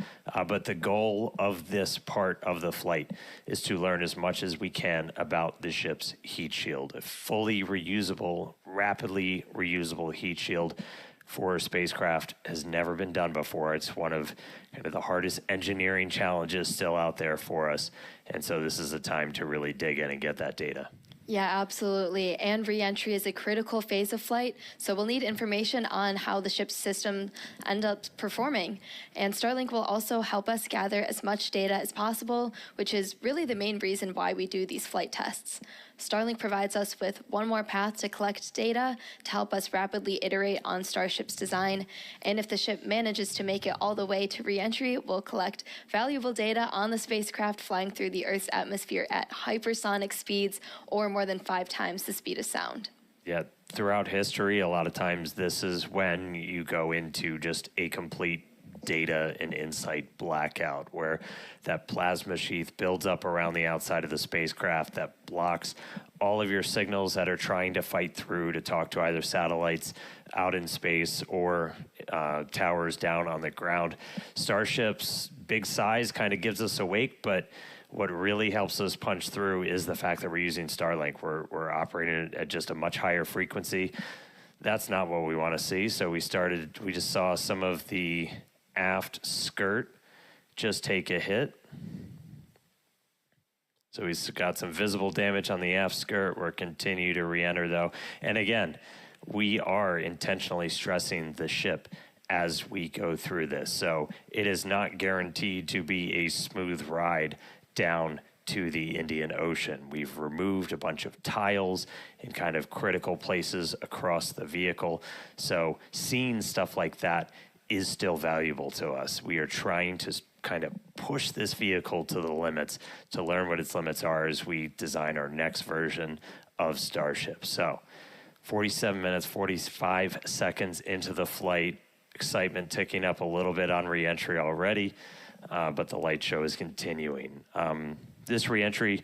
But the goal of this part of the flight is to learn as much as we can about the ship's heat shield. A fully reusable, rapidly reusable heat shield for a spacecraft has never been done before. It's one of kind of the hardest engineering challenges still out there for us. And so this is a time to really dig in and get that data. Yeah, absolutely. And re-entry is a critical phase of flight, so we'll need information on how the ship's system end up performing. And Starlink will also help us gather as much data as possible, which is really the main reason why we do these flight tests. Starlink provides us with one more path to collect data to help us rapidly iterate on Starship's design. And if the ship manages to make it all the way to re-entry, we'll collect valuable data on the spacecraft flying through the Earth's atmosphere at hypersonic speeds, or more than 5 times the speed of sound. Yeah, throughout history, a lot of times this is when you go into just a complete data and insight blackout, where that plasma sheath builds up around the outside of the spacecraft that blocks all of your signals that are trying to fight through to talk to either satellites out in space or towers down on the ground. Starship's big size kind of gives us a wake, but what really helps us punch through is the fact that we're using Starlink. We're operating at just a much higher frequency. That's not what we want to see. So we just saw some of the aft skirt just take a hit. So we've got some visible damage on the aft skirt. We're continue to re-enter though. And again, we are intentionally stressing the ship as we go through this. So it is not guaranteed to be a smooth ride down to the Indian Ocean. We've removed a bunch of tiles in kind of critical places across the vehicle. So seeing stuff like that is still valuable to us. We are trying to kind of push this vehicle to the limits to learn what its limits are as we design our next version of Starship. So 47 minutes, 45 seconds into the flight, excitement ticking up a little bit on re-entry already, but the light show is continuing. This re-entry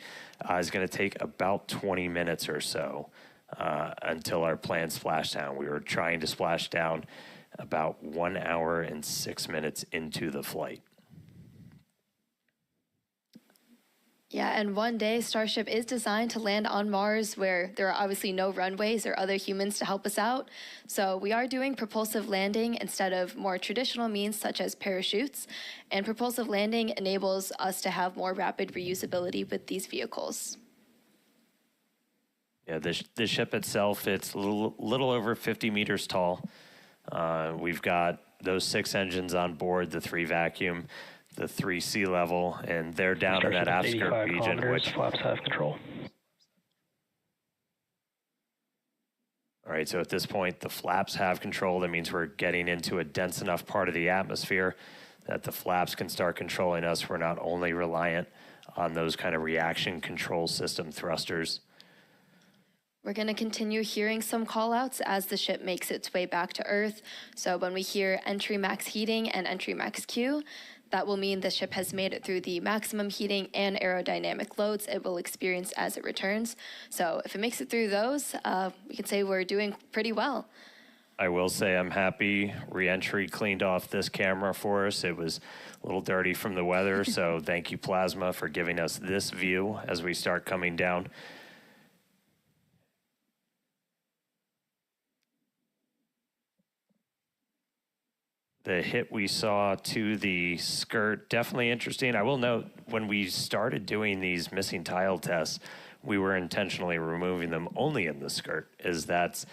is going to take about 20 minutes or so until our planned splashdown. We were trying to splash down about 1 hour and 6 minutes into the flight. Yeah, and one day Starship is designed to land on Mars, where there are obviously no runways or other humans to help us out. So we are doing propulsive landing instead of more traditional means such as parachutes. And propulsive landing enables us to have more rapid reusability with these vehicles. Yeah, the ship itself, it's a little over 50 meters tall. We've got those 6 engines on board, the 3 vacuum, the 3 sea level, and they're down in that aft skirt region, which flaps have control. All right, so at this point, the flaps have control. That means we're getting into a dense enough part of the atmosphere that the flaps can start controlling us. We're not only reliant on those kind of reaction control system thrusters. We're going to continue hearing some callouts as the ship makes its way back to Earth. So when we hear entry max heating and entry max Q, that will mean the ship has made it through the maximum heating and aerodynamic loads it will experience as it returns. So if it makes it through those, we can say we're doing pretty well. I will say I'm happy re-entry cleaned off this camera for us. It was a little dirty from the weather, so thank you, Plasma, for giving us this view as we start coming down. The hit we saw to the skirt, definitely interesting. I will note, when we started doing these missing tile tests, we were intentionally removing them only in the skirt, as that's,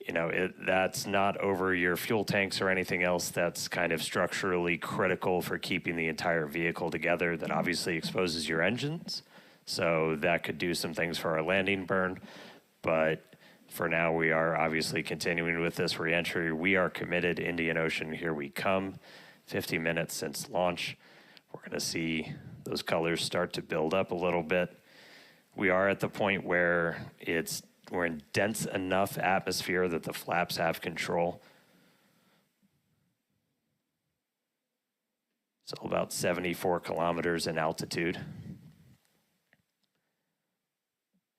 you know, that's not over your fuel tanks or anything else that's kind of structurally critical for keeping the entire vehicle together. That obviously exposes your engines, so that could do some things for our landing burn, but for now, we are obviously continuing with this re-entry. We are committed. Indian Ocean, here we come. 50 minutes since launch. We're going to see those colors start to build up a little bit. We are at the point where we're in dense enough atmosphere that the flaps have control. So about 74 kilometers in altitude.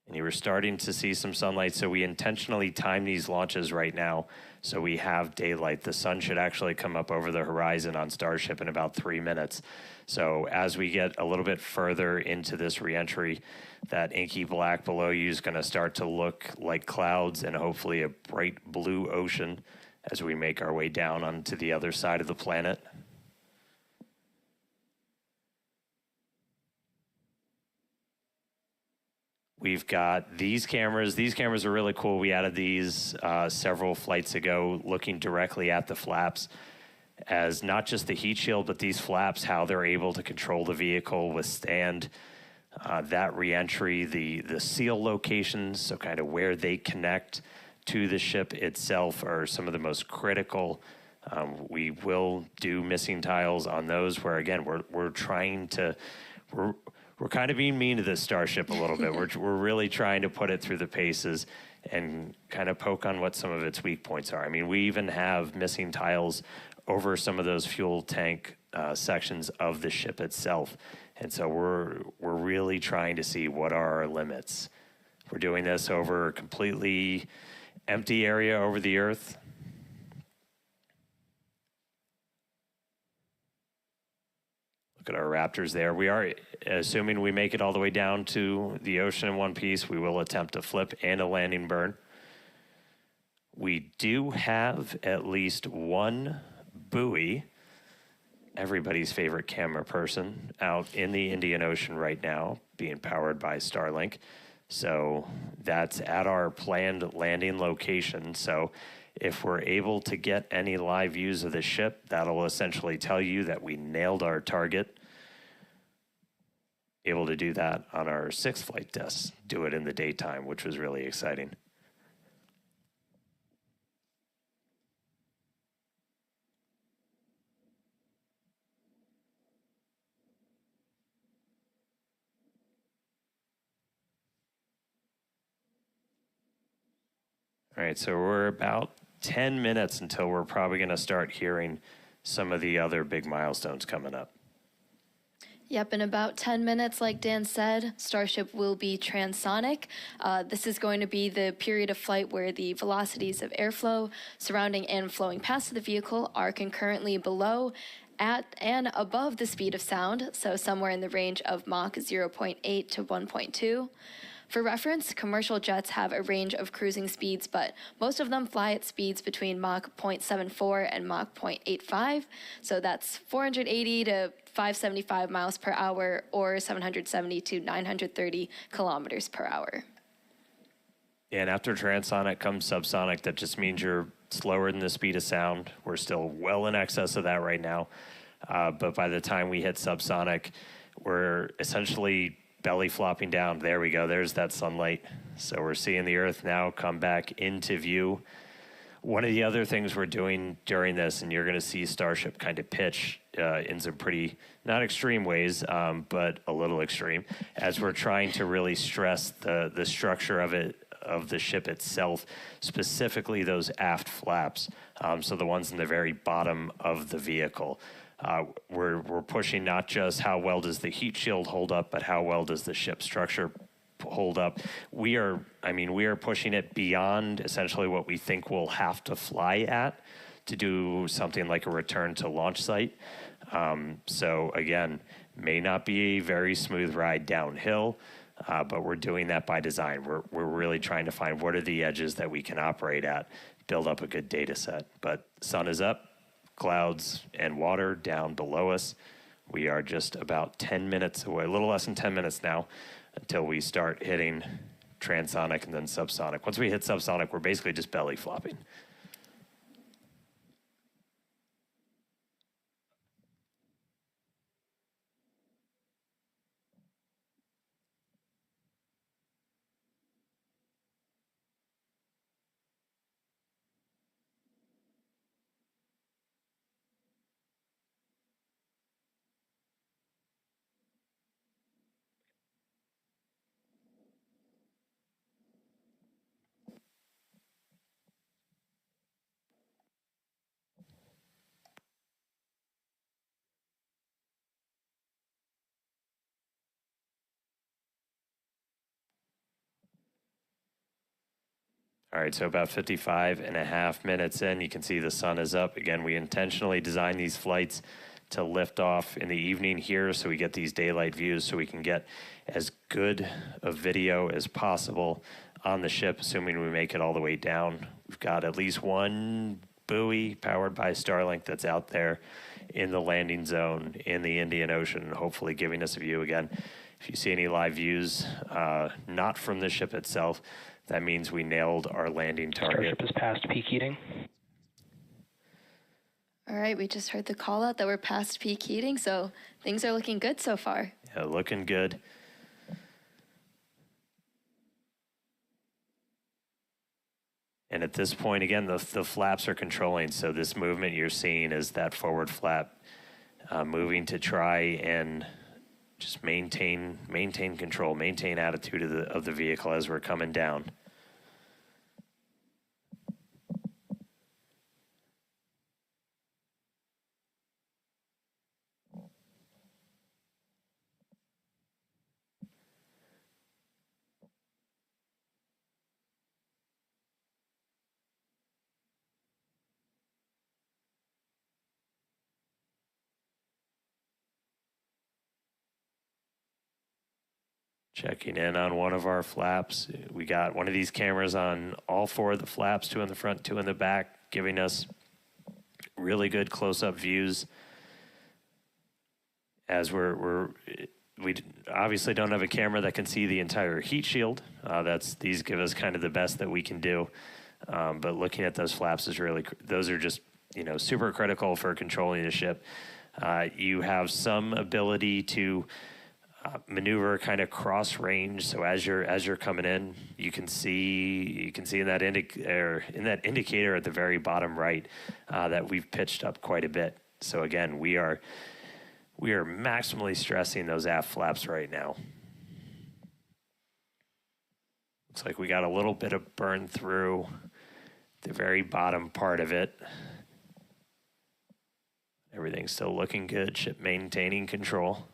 And you were starting to see some sunlight, so we intentionally time these launches right now so we have daylight. The sun should actually come up over the horizon on Starship in about 3 minutes. So as we get a little bit further into this re-entry, that inky black below you is going to start to look like clouds and hopefully a bright blue ocean as we make our way down onto the other side of the planet. We've got these cameras. These cameras are really cool. We added these several flights ago, looking directly at the flaps as not just the heat shield, but these flaps, how they're able to control the vehicle, withstand that re-entry, the seal locations, so kind of where they connect to the ship itself are some of the most critical. We will do missing tiles on those where, again, we're trying to, we're kind of being mean to this Starship a little bit. We're really trying to put it through the paces and kind of poke on what some of its weak points are. I mean, we even have missing tiles over some of those fuel tank sections of the ship itself. And so we're really trying to see what are our limits. We're doing this over a completely empty area over the Earth. Look at our Raptors there. We are, assuming we make it all the way down to the ocean in one piece, we will attempt a flip and a landing burn. We do have at least one buoy, everybody's favorite camera person, out in the Indian Ocean right now, being powered by Starlink. So that's at our planned landing location. So if we're able to get any live views of the ship, that'll essentially tell you that we nailed our target. Able to do that on our 6th flight test, do it in the daytime, which was really exciting. All right, so we're about 10 minutes until we're probably going to start hearing some of the other big milestones coming up. Yep, in about 10 minutes, like Dan said, Starship will be transonic. This is going to be the period of flight where the velocities of airflow surrounding and flowing past the vehicle are concurrently below, at, and above the speed of sound, so somewhere in the range of Mach 0.8 to 1.2. For reference, commercial jets have a range of cruising speeds, but most of them fly at speeds between Mach 0.74 and Mach 0.85, so that's 480 to 575 miles per hour or 770 to 930 kilometers per hour. And after transonic comes subsonic. That just means you're slower than the speed of sound. We're still well in excess of that right now. But by the time we hit subsonic, we're essentially belly flopping down. There we go. There's that sunlight. So we're seeing the Earth now come back into view. One of the other things we're doing during this, and you're going to see Starship kind of pitch in some pretty, not extreme ways, but a little extreme, as we're trying to really stress the structure of the ship itself, specifically those aft flaps, so the ones in the very bottom of the vehicle. We're pushing not just how well does the heat shield hold up, but how well does the ship structure hold up. We are pushing it beyond essentially what we think we'll have to fly at to do something like a return to launch site. So again, may not be a very smooth ride downhill, but we're doing that by design. We're really trying to find what are the edges that we can operate at, build up a good data set. But sun is up, clouds and water down below us. We are just about 10 minutes away, a little less than 10 minutes now, until we start hitting transonic and then subsonic. Once we hit subsonic, we're basically just belly flopping. All right, so about 55 and a half minutes in, you can see the sun is up. Again, we intentionally designed these flights to lift off in the evening here so we get these daylight views so we can get as good a video as possible on the ship, assuming we make it all the way down. We've got at least one buoy powered by Starlink that's out there in the landing zone in the Indian Ocean, hopefully giving us a view again. If you see any live views, not from the ship itself, that means we nailed our landing target. Starship is past peak heating. All right, we just heard the call out that we're past peak heating, so things are looking good so far. Yeah, looking good. And at this point, again, the flaps are controlling. So this movement you're seeing is that forward flap moving to try and just maintain control, maintain attitude of the vehicle as we're coming down. Checking in on one of our flaps. We got one of these cameras on all four of the flaps, 2 in the front, 2 in the back, giving us really good close-up views as we obviously don't have a camera that can see the entire heat shield. These give us kind of the best that we can do. But looking at those flaps is really, those are just, super critical for controlling the ship. You have some ability to maneuver kind of cross range. So as you're coming in, you can see in that indicator at the very bottom right that we've pitched up quite a bit. So again, we are maximally stressing those aft flaps right now. Looks like we got a little bit of burn through the very bottom part of it. Everything's still looking good. Ship maintaining control.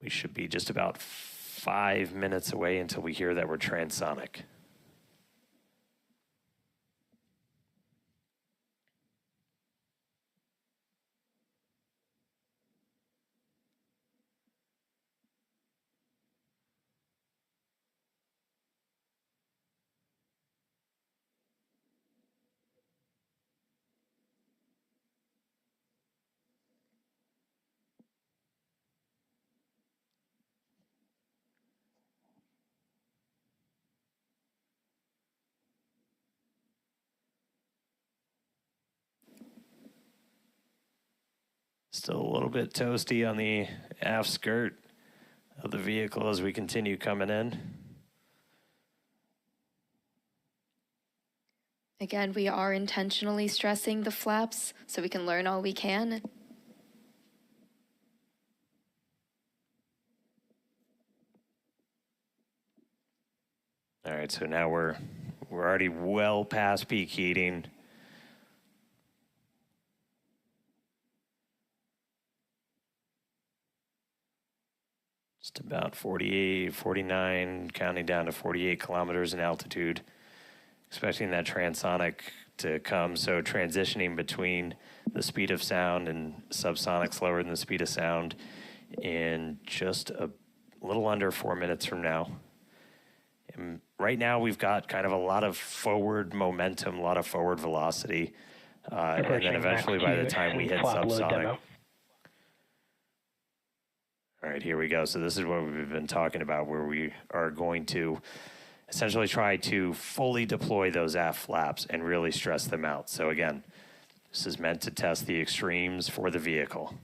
We should be just about 5 minutes away until we hear that we're transonic. Still a little bit toasty on the aft skirt of the vehicle as we continue coming in. Again, we are intentionally stressing the flaps so we can learn all we can. All right, so now we're already well past peak heating. Just about 48, 49, counting down to 48 kilometers in altitude. Expecting that transonic to come, so transitioning between the speed of sound and subsonic slower than the speed of sound in just a little under 4 minutes from now. And right now we've got kind of a lot of forward momentum, a lot of forward velocity, and then eventually by the time we hit subsonic. All right, here we go. So this is what we've been talking about, where we are going to essentially try to fully deploy those aft flaps and really stress them out. So again, this is meant to test the extremes for the vehicle.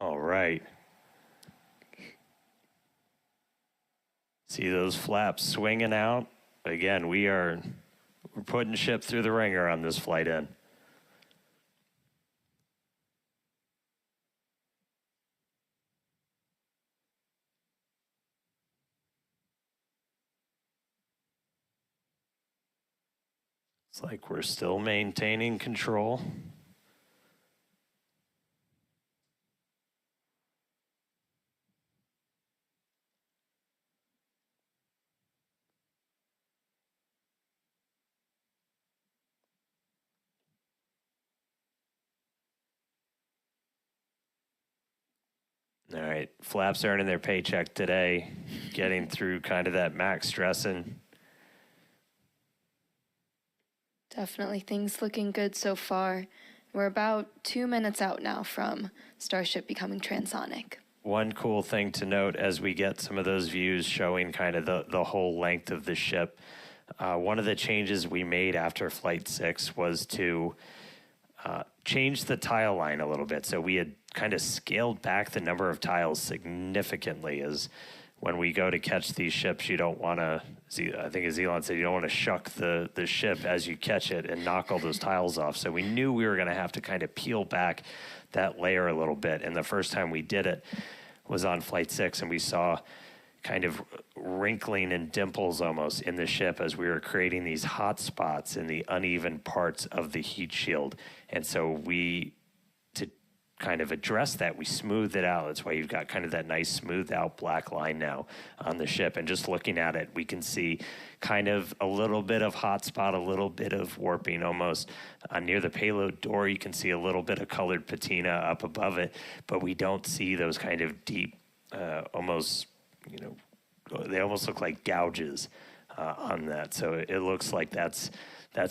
All right. See those flaps swinging out? Again, we're putting ship through the ringer on this flight in. It's like we're still maintaining control. All right, flaps earning their paycheck today, getting through kind of that max stressing. Definitely things looking good so far. We're about 2 minutes out now from Starship becoming transonic. One cool thing to note as we get some of those views showing kind of the whole length of the ship, one of the changes we made after Flight 6 was to change the tile line a little bit. So we had kind of scaled back the number of tiles significantly, as when we go to catch these ships, you don't want to, I think as Elon said, you don't want to shuck the ship as you catch it and knock all those tiles off. So we knew we were going to have to kind of peel back that layer a little bit. And the first time we did it was on Flight 6, and we saw kind of wrinkling and dimples almost in the ship as we were creating these hot spots in the uneven parts of the heat shield. And so we kind of address that. We smoothed it out. That's why you've got kind of that nice smoothed out black line now on the ship. And just looking at it, we can see kind of a little bit of hot spot, a little bit of warping almost. Near the payload door, you can see a little bit of colored patina up above it, but we don't see those kind of deep, almost, they almost look like gouges on that. So it looks like that's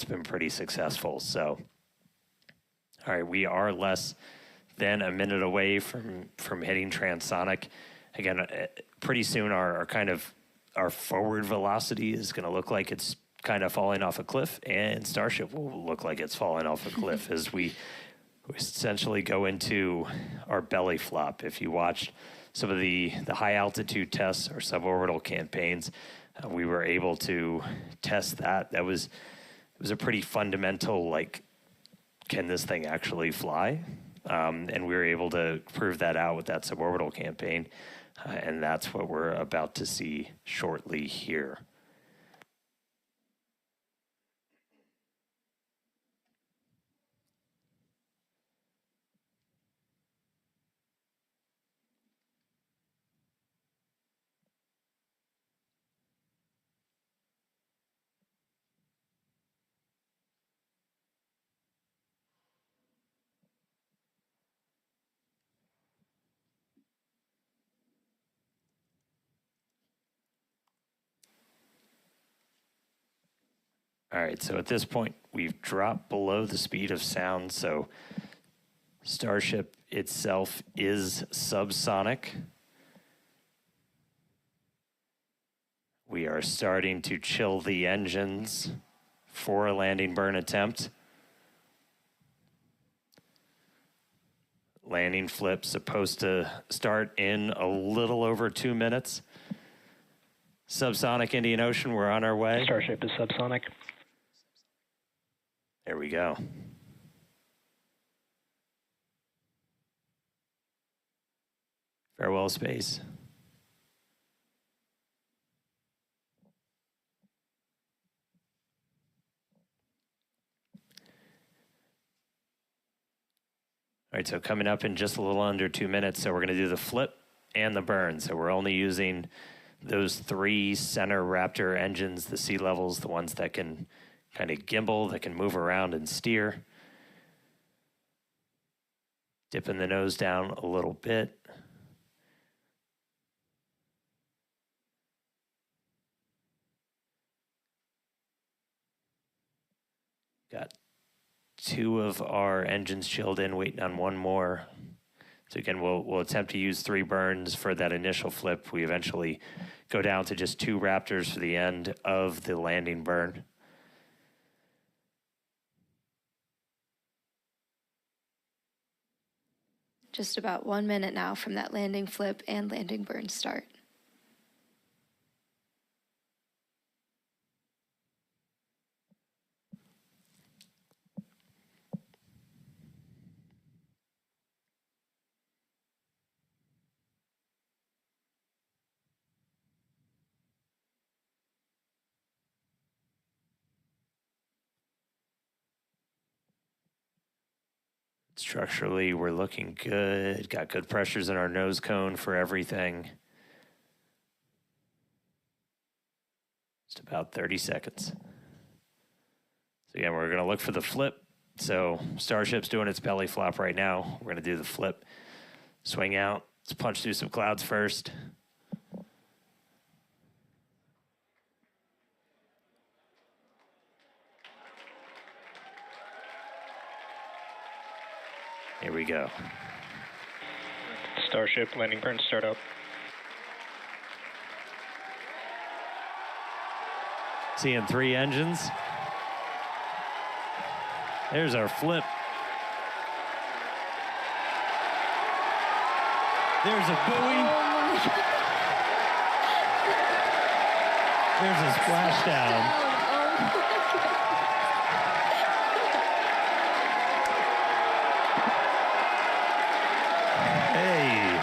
been pretty successful. So, all right, we are less than a minute away from hitting transonic. Again, pretty soon our forward velocity is going to look like it's kind of falling off a cliff, and Starship will look like it's falling off a cliff as we essentially go into our belly flop. If you watched some of the high altitude tests or suborbital campaigns, we were able to test that. It was a pretty fundamental, like, can this thing actually fly? And we were able to prove that out with that suborbital campaign. And that's what we're about to see shortly here. All right, so at this point, we've dropped below the speed of sound, so Starship itself is subsonic. We are starting to chill the engines for a landing burn attempt. Landing flip supposed to start in a little over 2 minutes. Subsonic Indian Ocean, we're on our way. Starship is subsonic. There we go. Farewell, space. All right, so coming up in just a little under 2 minutes, so we're going to do the flip and the burn. So we're only using those 3 center Raptor engines, the sea levels, the ones that can kind of gimbal, that can move around and steer. Dipping the nose down a little bit. Got 2 of our engines chilled in, waiting on 1 more. So again, we'll attempt to use 3 burns for that initial flip. We eventually go down to just 2 Raptors for the end of the landing burn. Just about 1 minute now from that landing flip and landing burn start. Structurally, we're looking good. Got good pressures in our nose cone for everything. Just about 30 seconds. So again, we're going to look for the flip. So Starship's doing its belly flop right now. We're going to do the flip. Swing out. Let's punch through some clouds first. Here we go. Starship landing burn startup. Seeing 3 engines. There's our flip. There's a buoy. There's a splashdown. Hey.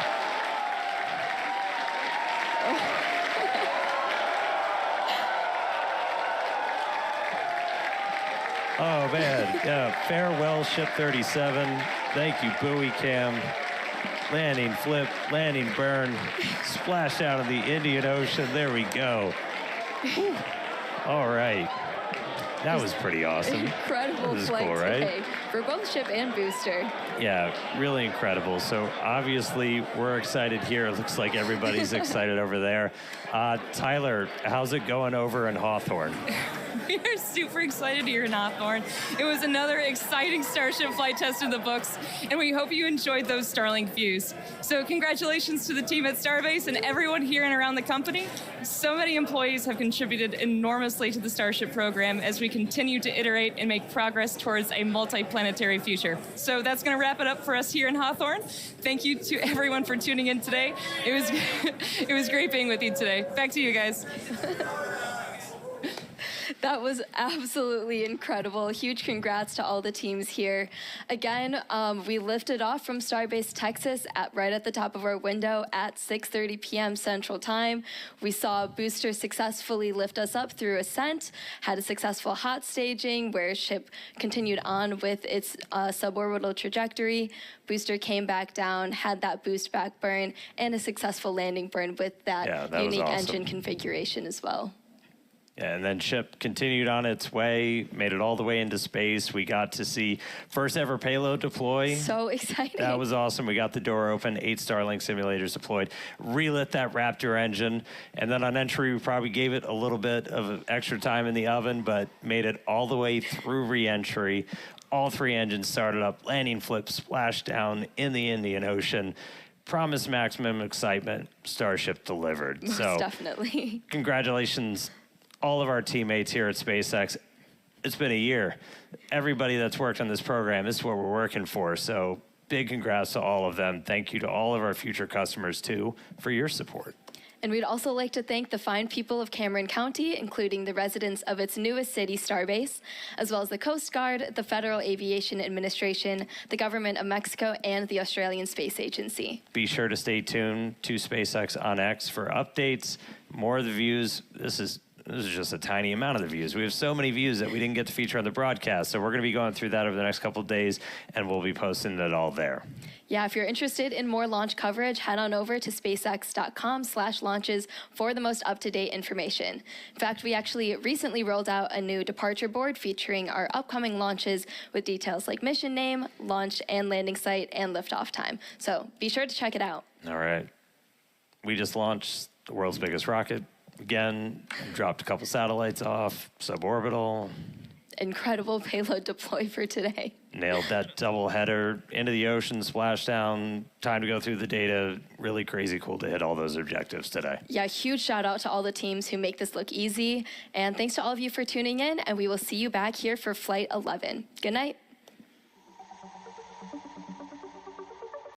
Oh, man. Yeah. Farewell, Ship 37. Thank you, buoy cam. Landing flip, landing burn, splash out of the Indian Ocean. There we go. Whew. All right. That was pretty awesome. Incredible flight cool, right? today for both ship and booster. Yeah, really incredible. So obviously we're excited here. It looks like everybody's excited over there. Tyler, how's it going over in Hawthorne? We are super excited here in Hawthorne. It was another exciting Starship flight test in the books, and we hope you enjoyed those Starlink views. So congratulations to the team at Starbase and everyone here and around the company. So many employees have contributed enormously to the Starship program as we continue to iterate and make progress towards a multi-planetary future. So that's going to wrap it up for us here in Hawthorne. Thank you to everyone for tuning in today. It was great being with you today. Back to you guys. That was absolutely incredible. Huge congrats to all the teams here. Again, we lifted off from Starbase, Texas, right at the top of our window at 6:30 p.m. Central Time. We saw Booster successfully lift us up through ascent, had a successful hot staging where ship continued on with its suborbital trajectory. Booster came back down, had that boost back burn, and a successful landing burn with that unique awesome engine configuration as well. Yeah, and then Ship continued on its way, made it all the way into space. We got to see first ever payload deploy. So exciting. That was awesome. We got the door open, 8 Starlink simulators deployed, relit that Raptor engine, and then on entry, we probably gave it a little bit of extra time in the oven, but made it all the way through re-entry. All 3 engines started up, landing flip, splash down in the Indian Ocean. Promised maximum excitement. Starship delivered. Most definitely. Congratulations, all of our teammates here at SpaceX. It's been a year. Everybody that's worked on this program, this is what we're working for. So big congrats to all of them. Thank you to all of our future customers, too, for your support. And we'd also like to thank the fine people of Cameron County, including the residents of its newest city, Starbase, as well as the Coast Guard, the Federal Aviation Administration, the Government of Mexico, and the Australian Space Agency. Be sure to stay tuned to SpaceX on X for updates, more of the views. This is just a tiny amount of the views. We have so many views that we didn't get to feature on the broadcast. So we're going to be going through that over the next couple of days, and we'll be posting it all there. Yeah, if you're interested in more launch coverage, head on over to spacex.com/launches for the most up-to-date information. In fact, we actually recently rolled out a new departure board featuring our upcoming launches with details like mission name, launch and landing site, and liftoff time. So be sure to check it out. All right. We just launched the world's biggest rocket. Again, dropped a couple satellites off, suborbital. Incredible payload deploy for today. Nailed that double header into the ocean, splashdown, time to go through the data. Really crazy cool to hit all those objectives today. Yeah, huge shout out to all the teams who make this look easy. And thanks to all of you for tuning in, and we will see you back here for Flight 11. Good night.